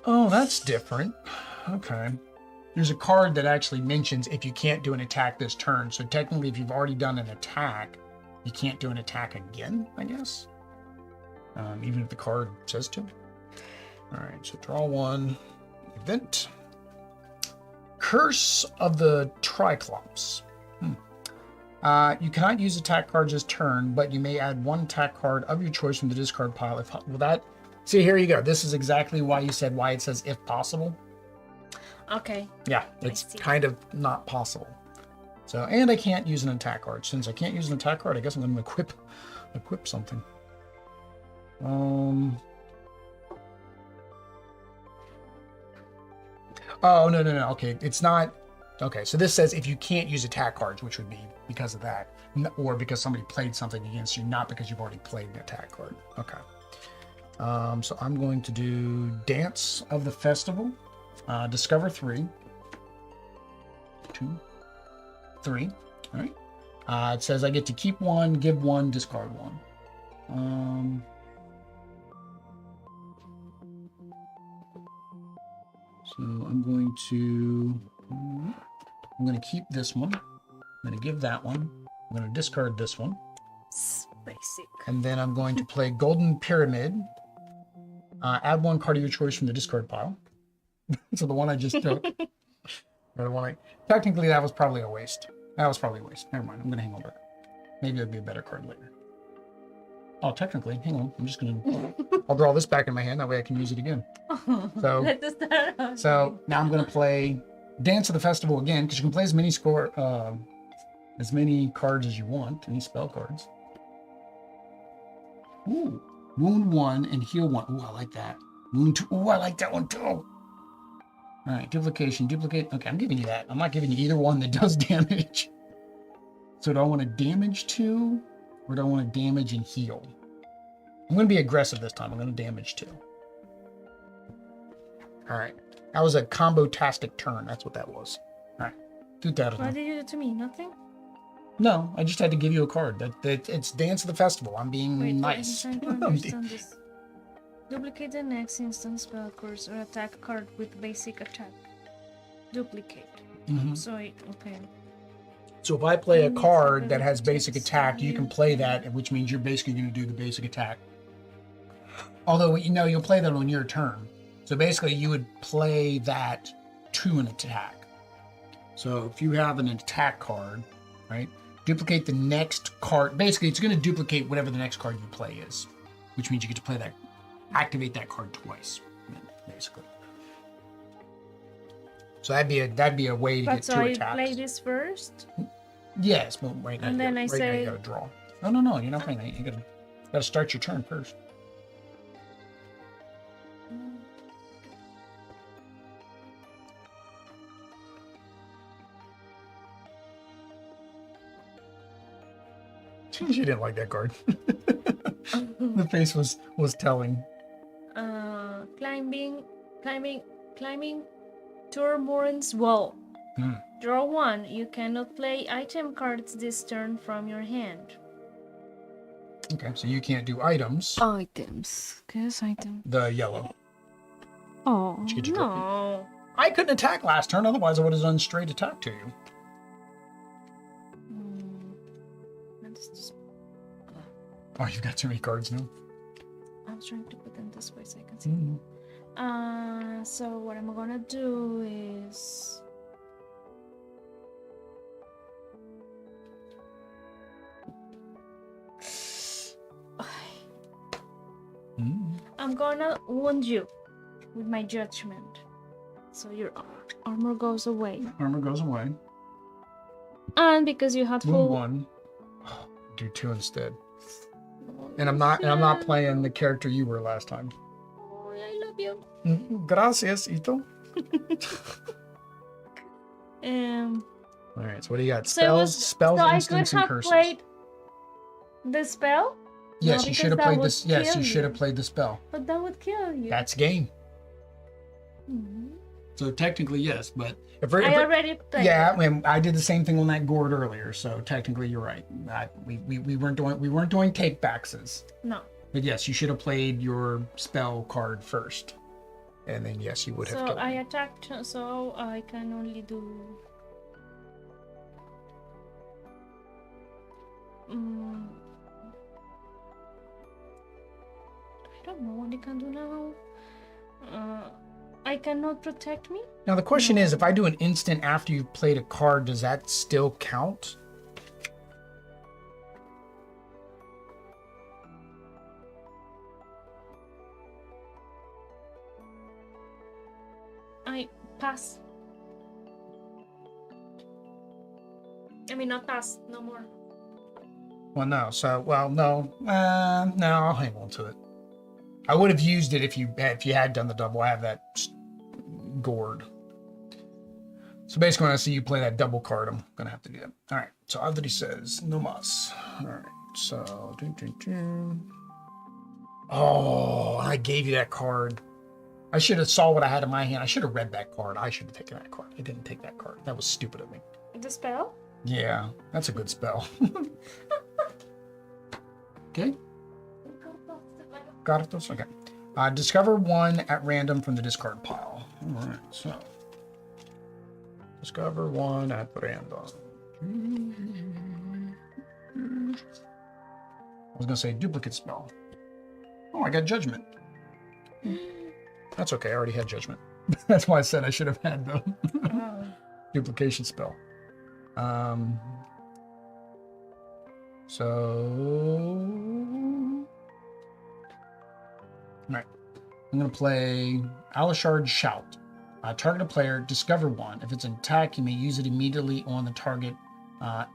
Oh, that's different. Okay. There's a card that actually mentions if you can't do an attack this turn. So technically, if you've already done an attack, you can't do an attack again, I guess. Even if the card says to. All right, so draw one. Event. Curse of the Triclops. You cannot use attack cards this turn, but you may add one attack card of your choice from the discard pile. If well, that, see, here you go. This is exactly why you said why it says if possible. Okay. Yeah, it's kind of not possible. So, and I can't use an attack card. Since I can't use an attack card, I guess I'm going to equip something. Oh, no. Okay, it's not. Okay, so this says if you can't use attack cards, which would be because of that, or because somebody played something against you, not because you've already played an attack card. Okay. So I'm going to do Dance of the Festival, Discover 3, 2, 3. All right. It says I get to keep one, give one, discard one. So I'm going to keep this one. I'm going to give that one. I'm going to discard this one. Basic. And then I'm going to play Golden Pyramid. Add one card of your choice from the discard pile. So the one I just took. Technically, that was probably a waste. Never mind. I'm going to hang on to it. Maybe it'll be a better card later. Oh, technically, hang on. I'm just going to... I'll draw this back in my hand. That way I can use it again. So now I'm going to play Dance of the Festival again, because you can play as many cards as you want, any spell cards. Ooh, wound 1 and heal 1. Ooh, I like that. Wound 2. Ooh, I like that one too. All right, duplication, duplicate. Okay, I'm giving you that. I'm not giving you either one that does damage. So do I want to damage 2, or do I want to damage and heal? I'm going to be aggressive this time. I'm going to damage 2. All right. That was a combo-tastic turn. That's what that was. All right. Do that. What did you do to me? Nothing? No, I just had to give you a card. It's Dance of the Festival. I'm being nice. I'm trying to understand this. Duplicate the next instant spell course or attack card with basic attack. Duplicate. Mm-hmm. So, okay. So if I play a card that has basic attack, you can play that, which means you're basically going to do the basic attack. Although, you'll play that on your turn. So basically, you would play that to an attack. So if you have an attack card, right, duplicate the next card. Basically, it's going to duplicate whatever the next card you play is, which means you get to play that, activate that card twice, basically. So that'd be a way to get two attacks. So I play this first? Yes, but right now, now you gotta draw. No, you're not playing that. You gotta start your turn first. She didn't like that card. The face was telling. Climbing Turmoil's wall. Draw 1. You cannot play item cards this turn from your hand. Okay, so you can't do items. Items. Guess item. The yellow. Oh, No. I couldn't attack last turn, otherwise I would have done straight attack to you. That's just... Oh, you've got too many cards now. I was trying to put them this way so I can see. So what I'm gonna do is... I'm gonna wound you with my judgment. So your armor goes away. Armor goes away. And because you had Wound full... 1. Do 2 instead. And I'm not playing the character you were last time. Oh, I love you. Gracias, Ito. All right, so what do you got? Spells, instants, and curses. So I could have played the spell? Yes, No, you should have played this. Yes, you kill should have you. played the spell. But that would kill you. That's game. Mhm. So technically, yes, but I already played. yeah, I did the same thing on that gourd earlier. So technically, you're right. We weren't doing take backs. No. But yes, you should have played your spell card first. And then yes, you would have So killed I me. attacked, so I can only do. Mm, I don't know what I can do now. I cannot protect me. Now the question No. is, if I do an instant after you've played a card, does that still count? I pass. I mean, not pass, no more. Well, no. So, well, no. No, I'll hang on to it. I would have used it if you had done the double. I have that gourd. So basically, when I see you play that double card, I'm gonna have to do that. All right. So Adri says no mas. All right. So, oh, I gave you that card. I should have saw what I had in my hand. I should have read that card. I should have taken that card. I didn't take that card. That was stupid of me. The spell? Yeah, that's a good spell. Okay. Got it. Okay. Discover one at random from the discard pile. All right. So discover one at random. I was gonna say duplicate spell. Oh, I got judgment. That's okay. I already had judgment. That's why I said I should have had the duplication spell. So, all right, I'm gonna play Alishard's Shout. Target a player, discover one. If it's an attack, you may use it immediately on the target.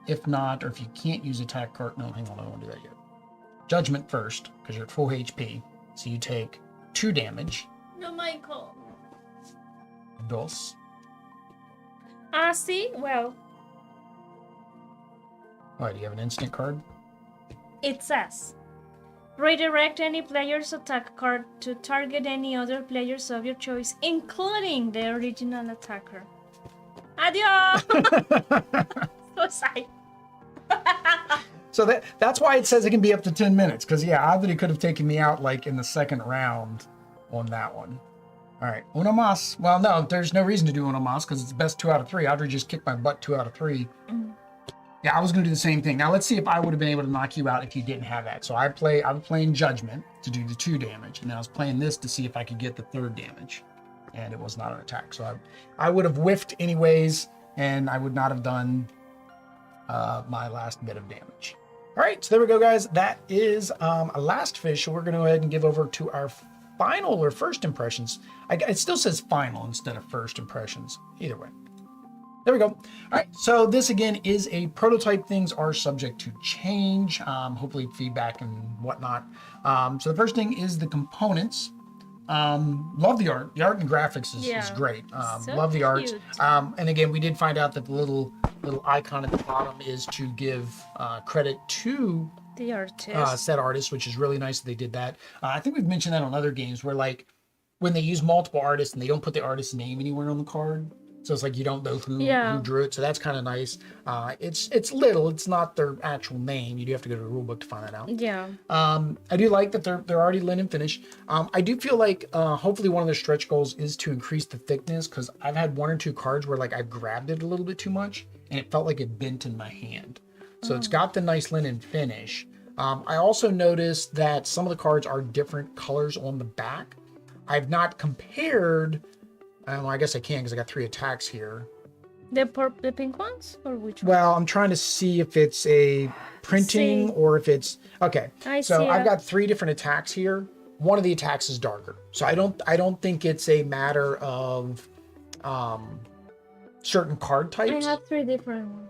If not, or if you can't use attack card, no, hang on, I don't want to do that yet. Judgment first, because you're at full HP, so you take 2 damage. No, Michael. Dos. See? Well, All right, do you have an instant card? it says redirect any player's attack card to target any other players of your choice, including the original attacker. Adios! Suicide. So that's why it says it can be up to 10 minutes. Because, yeah, Adri could have taken me out, like, in the second round on that one. All right, uno mas. Well, no, there's no reason to do uno mas because it's best 2 out of 3. Adri just kicked my butt 2 out of 3. Yeah, I was going to do the same thing. Now, let's see if I would have been able to knock you out if you didn't have that. So I was playing Judgment to do the 2 damage. And then I was playing this to see if I could get the 3rd damage. And it was not an attack. So I would have whiffed anyways, and I would not have done my last bit of damage. All right, so there we go, guys. That is a last fish. So we're going to go ahead and give over to our final or first impressions. It still says final instead of first impressions. Either way. There we go. All right, so this again is a prototype. Things are subject to change, hopefully feedback and whatnot. So the first thing is the components. Love the art. The art and graphics is great. So love the art. cute. And again, we did find out that the little icon at the bottom is to give credit to The artist. said artists, which is really nice that they did that. I think we've mentioned that on other games where, like, when they use multiple artists and they don't put the artist's name anywhere on the card. So it's like you don't know who drew it. So that's kind of nice. It's little. It's not their actual name. You do have to go to the rule book to find that out. Yeah. I do like that they're already linen finish. I do feel like hopefully one of their stretch goals is to increase the thickness, because I've had 1 or 2 cards where, like, I grabbed it a little bit too much and it felt like it bent in my hand. So it's got the nice linen finish. I also noticed that some of the cards are different colors on the back. I've not compared. I guess I can because I got 3 attacks here. The pink ones? Or which one? Well, I'm trying to see if it's a printing or if it's okay. I So see I've it. got 3 different attacks here. One of the attacks is darker. So I don't think it's a matter of certain card I types. have 3 different ones.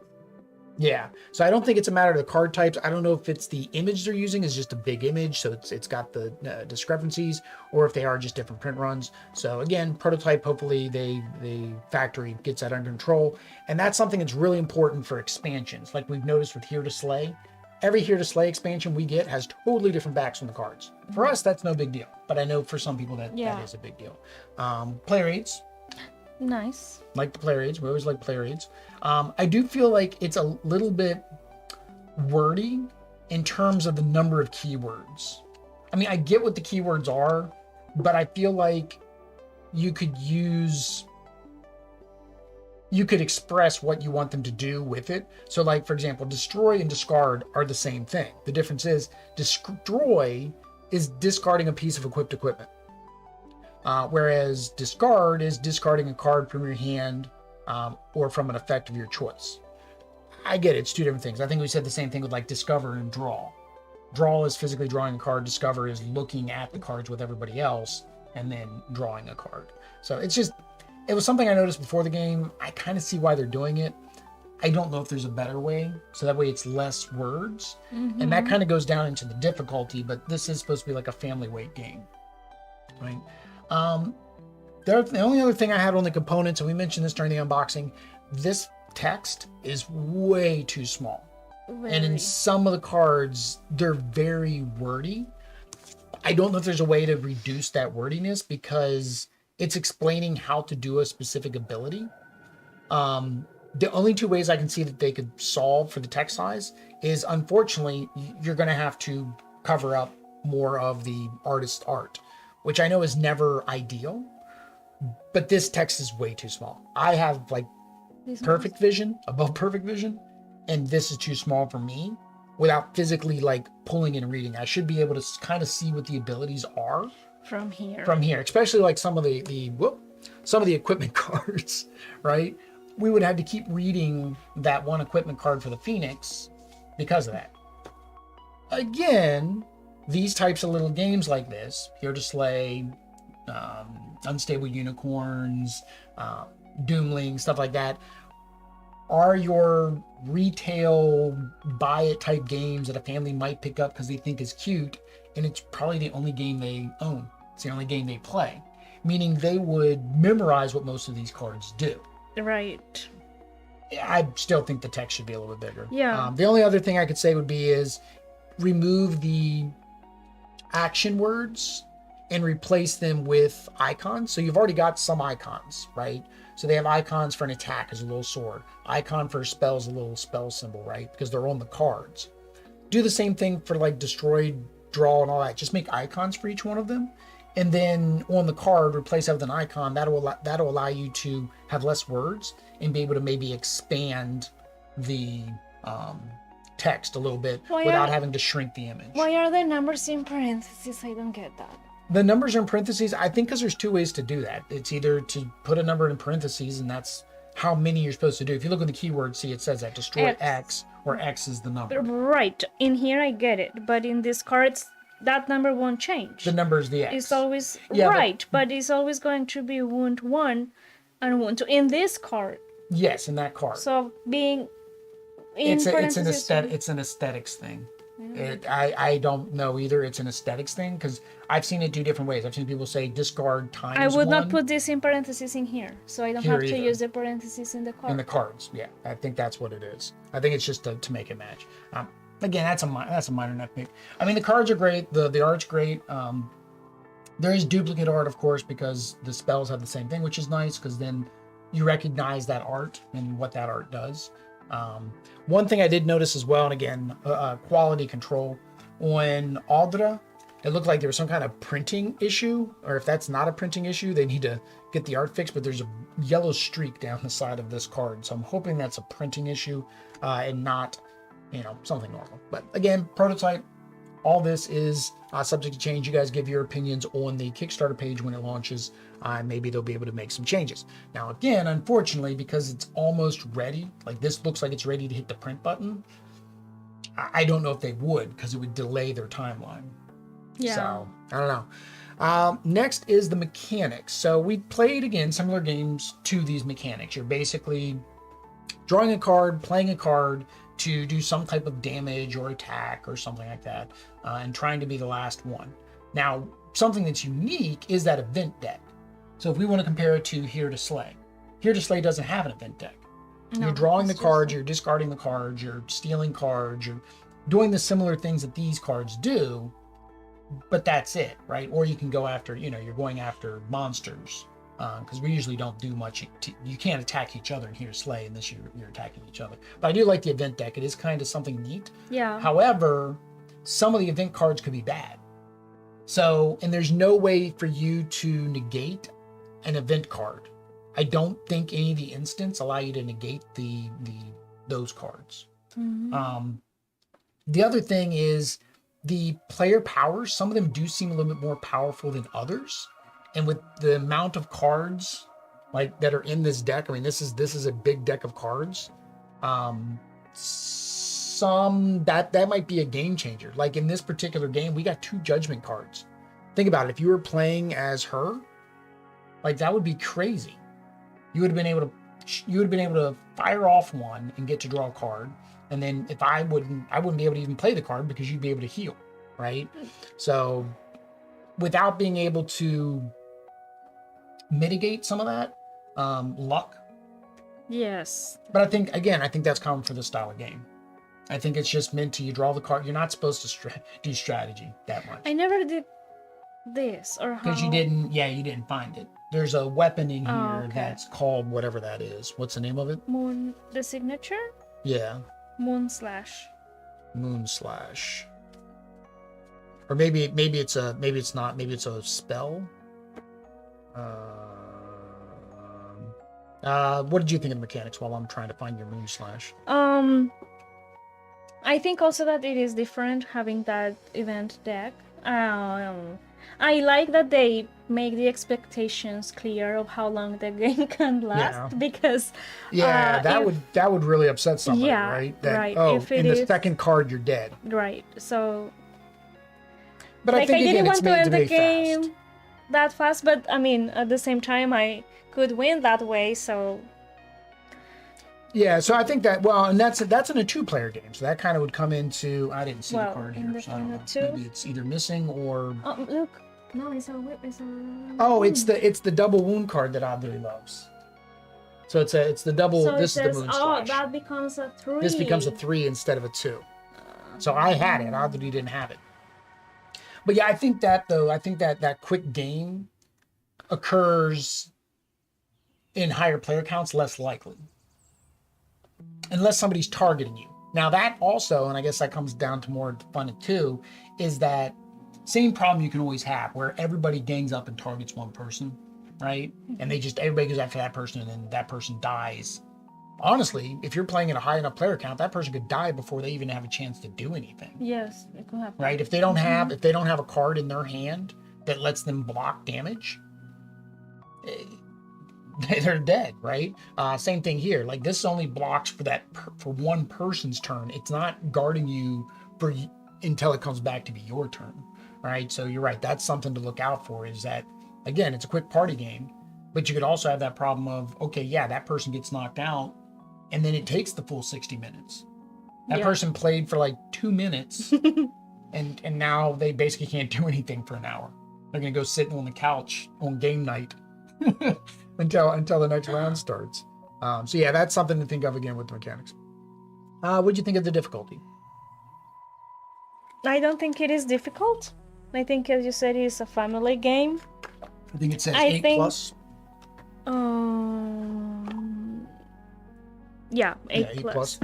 Yeah. So I don't think it's a matter of the card types. I don't know if it's the image they're using is just a big image, so it's got the discrepancies, or if they are just different print runs. So again, prototype, hopefully the factory gets that under control. And that's something that's really important for expansions. Like we've noticed with Here to Slay, every Here to Slay expansion we get has totally different backs on the cards. For us, that's no big deal. But I know for some people that is a big deal. Player aids. Nice. Like the player aids. We always like player aids. I do feel like it's a little bit wordy in terms of the number of keywords. I mean, I get what the keywords are, but I feel like you could express what you want them to do with it. So like, for example, destroy and discard are the same thing. The difference is destroy is discarding a piece of equipped equipment. Whereas discard is discarding a card from your hand or from an effect of your choice. I get it, it's two different things. I think we said the same thing with like discover and draw. Draw is physically drawing a card. Discover is looking at the cards with everybody else and then drawing a card. So it was something I noticed before the game. I kind of see why they're doing it. I don't know if there's a better way. So that way it's less words. Mm-hmm. And that kind of goes down into the difficulty, but this is supposed to be like a family weight game, right? The only other thing I had on the components, and we mentioned this during the unboxing, this text is way too small. Very. And in some of the cards, they're very wordy. I don't know if there's a way to reduce that wordiness because it's explaining how to do a specific ability. The only two ways I can see that they could solve for the text size is, unfortunately, you're going to have to cover up more of the artist's art, which I know is never ideal, but this text is way too small. I have like perfect vision, above perfect vision, and this is too small for me without physically like pulling and reading. I should be able to kind of see what the abilities are from here, especially like some of the equipment cards, right? We would have to keep reading that one equipment card for the Phoenix because of that. Again, these types of little games like this, Here to Slay, Unstable Unicorns, Doomling, stuff like that, are your retail buy it type games that a family might pick up because they think is cute, and it's probably the only game they own. It's the only game they play, meaning they would memorize what most of these cards do. Right. I still think the text should be a little bit bigger. Yeah. The only other thing I could say would be is remove the action words and replace them with icons. So you've already got some icons, right? So they have icons for an attack as a little sword. Icon for a spell is a little spell symbol, right? Because they're on the cards. Do the same thing for like destroy, draw, and all that. Just make icons for each one of them. And then on the card, replace that with an icon. That'll allow you to have less words and be able to maybe expand the text a little bit without having to shrink the image. Why are the numbers in parentheses? I don't get that. The numbers are in parentheses, I think because there's two ways to do that. It's either to put a number in parentheses, and that's how many you're supposed to do. If you look at the keyword, see it says that destroy X, where X is the number. Right. In here, I get it. But in these cards, that number won't change. The number is the X. It's always right, but it's always going to be wound 1 and wound 2 in this card. Yes, in that card. So being in parentheses, it's an aesthetics thing. I don't know either. It's an aesthetics thing because I've seen it 2 different ways. I've seen people say discard times 1. I would not put this in parentheses in here, so I don't have to use the parentheses in the card. In the cards, yeah. I think that's what it is. I think it's just to make it match. Again, that's a minor nitpick. I mean, the cards are great. The art's great. There is duplicate art, of course, because the spells have the same thing, which is nice because then you recognize that art and what that art does. One thing I did notice as well, and again, quality control on Aldra, it looked like there was some kind of printing issue, or if that's not a printing issue, they need to get the art fixed, but there's a yellow streak down the side of this card. So I'm hoping that's a printing issue and not, something normal. But again, prototype, all this is subject to change. You guys give your opinions on the Kickstarter page when it launches. Maybe they'll be able to make some changes. Now, again, unfortunately, because it's almost ready, like this looks like it's ready to hit the print button, I don't know if they would because it would delay their timeline. Yeah. So, I don't know. Next is the mechanics. So we played, again, similar games to these mechanics. You're basically drawing a card, playing a card to do some type of damage or attack or something like that, and trying to be the last one. Now, something that's unique is that event deck. So if we want to compare it to Here to Slay, Here to Slay doesn't have an event deck. No, you're drawing the cards, you're discarding the cards, you're stealing cards, you're doing the similar things that these cards do, but that's it, right? Or you can go after, you're going after monsters, because we usually don't do much. You can't attack each other in Here to Slay unless you're attacking each other. But I do like the event deck. It is kind of something neat. Yeah. However, some of the event cards could be bad. So, and there's no way for you to negate an event card. I don't think any of the instants allow you to negate those cards. The other thing is the player powers. Some of them do seem a little bit more powerful than others. And with the amount of cards like that are in this deck, I mean, this is a big deck of cards. Some that might be a game changer. Like in this particular game, we got 2 judgment cards. Think about it. If you were playing as her, like that would be crazy. You would have been able to fire off one and get to draw a card. And then if I wouldn't be able to even play the card because you'd be able to heal, right? So without being able to mitigate some of that luck. Yes. But I think that's common for this style of game. I think it's just meant to you draw the card. You're not supposed to do strategy that much. I never did this or how. Because you didn't find it. There's a weapon in here okay. that's called whatever that is. What's the name of it? Moon, the signature? Yeah. Moon slash. Or maybe it's not. Maybe it's a spell. What did you think of the mechanics while I'm trying to find your moon slash? I think also that it is different having that event deck. I like that they make the expectations clear of how long the game can last because that would really upset somebody, right? That, right. If the second card you're dead. Right. So but I think didn't want to end the game fast. That fast, but I mean at the same time I could win that way, so yeah, so I think that and that's in a 2-player game, so that kind of would come into. I didn't see the card here, so I don't know. Maybe it's either missing or. Oh, look! No, it's a. Oh, it's the double wound card that Abdul loves. So it's the double. So this says, is the moon slash. That becomes a 3. This becomes a 3 instead of a 2. So I had it. Abdul didn't have it. But yeah, I think that quick game occurs in higher player counts less likely. Unless somebody's targeting you. Now that also, and I guess that comes down to more fun too, is that same problem you can always have where everybody gangs up and targets one person, right? And everybody goes after that person and then that person dies. Honestly, if you're playing at a high enough player count, that person could die before they even have a chance to do anything. Yes, it could happen. Right? If they don't have a card in their hand that lets them block damage, they're dead, right? Same thing here. Like this only blocks for one person's turn. It's not guarding you until it comes back to be your turn, right? So you're right. That's something to look out for. Is that again? It's a quick party game, but you could also have that problem of that person gets knocked out, and then it takes the full 60 minutes. That person played for like 2 minutes, and now they basically can't do anything for an hour. They're gonna go sit on the couch on game night. until the next round starts. So yeah, that's something to think of again with the mechanics. What'd you think of the difficulty? I don't think it is difficult. I think, as you said, it's a family game. I think it says 8 plus. 8 plus.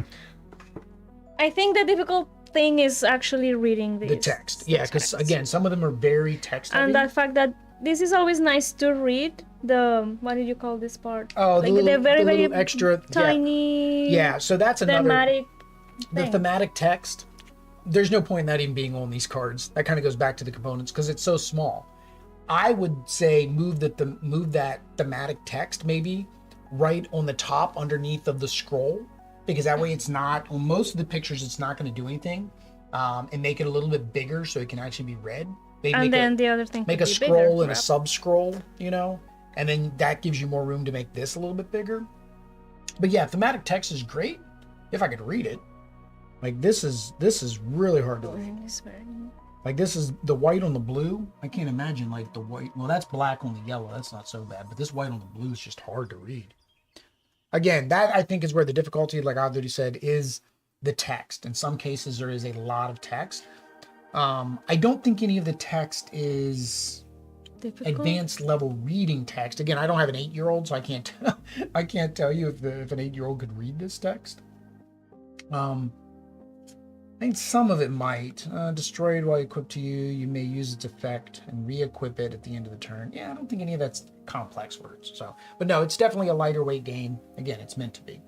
I think the difficult thing is actually reading the text. Yeah, because again, some of them are very text heavy. And the fact that this is always nice to read. What did you call this part? Oh, like they're very, very extra tiny. Yeah, so that's another thematic. The thematic text. There's no point in that even being on these cards. That kind of goes back to the components because it's so small. I would say move that thematic text maybe right on the top underneath of the scroll, because that way it's not on most of the pictures. It's not going to do anything, and make it a little bit bigger so it can actually be read. Maybe the other thing. Make a scroll and a sub scroll, and then that gives you more room to make this a little bit bigger. But yeah, thematic text is great if I could read it. Like this is really hard to read. Like this is the white on the blue. I can't imagine like the white. Well, that's black on the yellow. That's not so bad. But this white on the blue is just hard to read. Again, that I think is where the difficulty, like I've already said, is the text. In some cases, there is a lot of text. I don't think any of the text is difficult. Advanced level reading text. Again, I don't have an 8-year-old, so I can't tell you if an 8-year-old could read this text. I think some of it might. Destroyed while equipped to you. You may use its effect and re-equip it at the end of the turn. Yeah, I don't think any of that's complex words. So, but no, it's definitely a lighter weight game. Again, it's meant to be.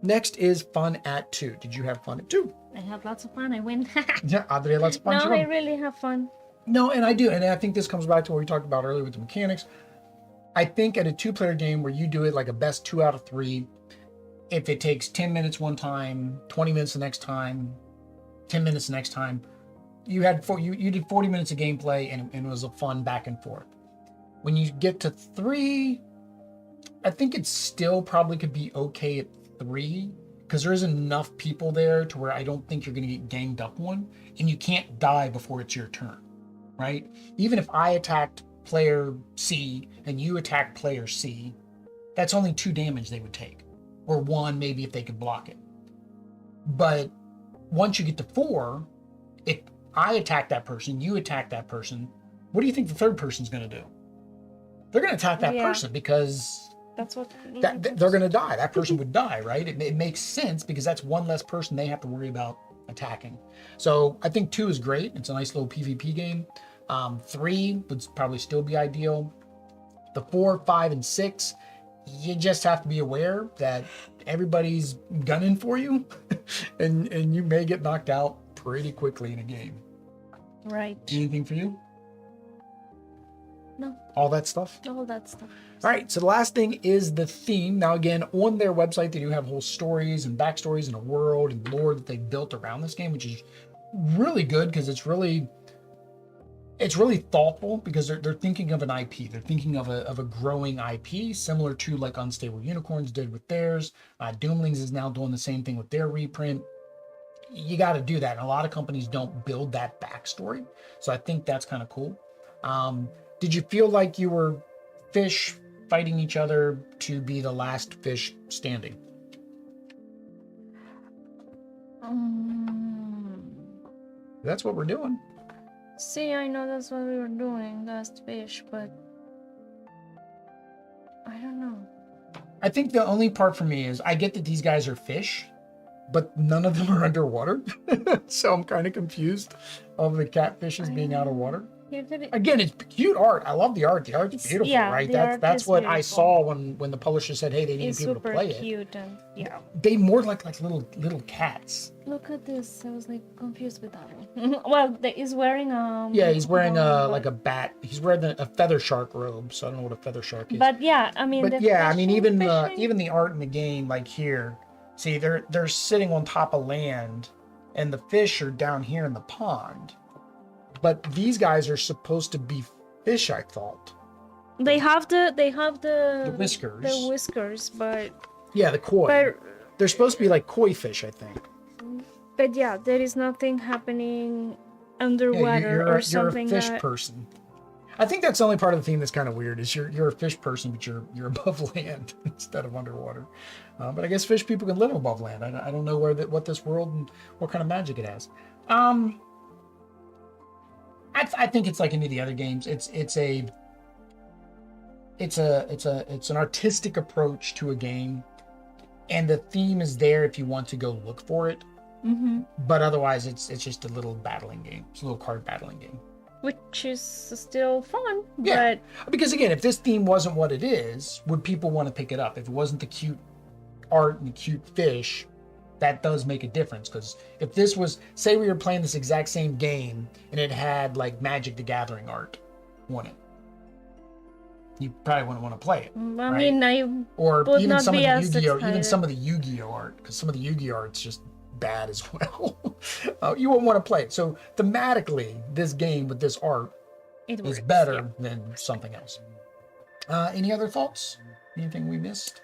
Next is Fun at 2. Did you have fun at 2? I have lots of fun. I win. Yeah, Audrey had lots of fun. No, too. I really have fun. No, and I do. And I think this comes back to what we talked about earlier with the mechanics. I think at a 2-player game where you do it like a best 2 out of 3, if it takes 10 minutes one time, 20 minutes the next time, 10 minutes the next time, you did 40 minutes of gameplay and it was a fun back and forth. When you get to 3, I think it still probably could be okay at 3 because there isn't enough people there to where I don't think you're going to get ganged up on, and you can't die before it's your turn, right? Even if I attacked player C and you attack player C, that's only 2 damage they would take, or 1 maybe if they could block it. But once you get to 4, if I attack that person, you attack that person, what do you think the third person's going to do? They're going to attack that person because that's what they're going to die. That person would die, right? It makes sense because that's one less person they have to worry about attacking. So I think 2 is great. It's a nice little PvP game. 3 would probably still be ideal. The 4, 5, and 6, you just have to be aware that everybody's gunning for you, and you may get knocked out pretty quickly in a game. Right. Anything for you? No. All that stuff? All that stuff. All right, so the last thing is the theme. Now, again, on their website, they do have whole stories and backstories and a world and lore that they built around this game, which is really good because it's really thoughtful because they're thinking of an IP. They're thinking of a growing IP, similar to like Unstable Unicorns did with theirs. Doomlings is now doing the same thing with their reprint. You got to do that. And a lot of companies don't build that backstory. So I think that's kind of cool. Did you feel like you were fish fighting each other to be the last fish standing? That's what we're doing. See, I know that's what we were doing, last fish, but I don't know. I think the only part for me is I get that these guys are fish, but none of them are underwater. So I'm kind of confused of the catfishes being out of water. Again, it's cute art. I love the art. The art's beautiful, right? That's what I saw when the publisher said, "Hey, they need people to play it." It's super cute and yeah. They more like little cats. Look at this. I was like confused with that one. Well, he's wearing yeah, he's wearing like a bat. He's wearing a feather shark robe, so I don't know what a feather shark is. But yeah, I mean. But yeah, I mean even the art in the game, like here, see they're sitting on top of land, and the fish are down here in the pond. But these guys are supposed to be fish, I thought. They have the whiskers. The whiskers, but yeah, the koi. But, they're supposed to be like koi fish, I think. But yeah, there is nothing happening underwater or something. You're a fish person. I think that's the only part of the theme that's kind of weird. Is you're a fish person, but you're above land instead of underwater. But I guess fish people can live above land. I don't know what this world and what kind of magic it has. I think it's like any of the other games. It's an artistic approach to a game, and the theme is there if you want to go look for it. Mm-hmm. But otherwise, it's just a little battling game. It's a little card battling game, which is still fun. Yeah, but... because again, if this theme wasn't what it is, would people want to pick it up? If it wasn't the cute art and the cute fish, that does make a difference. Because if this was, say we were playing this exact same game and it had like Magic the Gathering art on it, you probably wouldn't want to play it. I mean, or would even not some of be the as Yu-Gi-Oh, excited. even some of the Yu-Gi-Oh art, because some of the Yu-Gi-Oh art's just bad as well. You wouldn't want to play it. So thematically, this game with this art is better than something else. Any other thoughts? Anything we missed?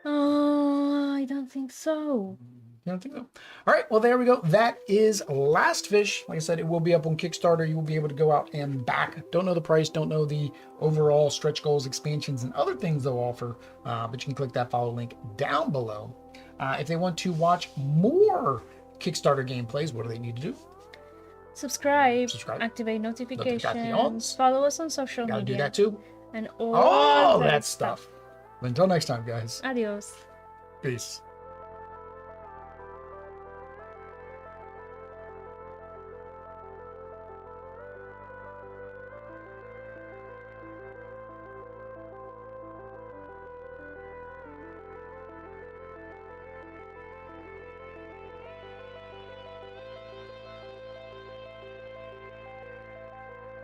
I don't think so. You don't think so? All right, well, there we go. That is Last Fish. Like I said, it will be up on Kickstarter. You will be able to go out and back. Don't know the price, don't know the overall stretch goals, expansions, and other things they'll offer, but you can click that follow link down below. If they want to watch more Kickstarter gameplays, what do they need to do? Subscribe. Activate notifications. Follow us on social media. Gotta do that too. And all that stuff. Until next time, guys. Adios. Peace.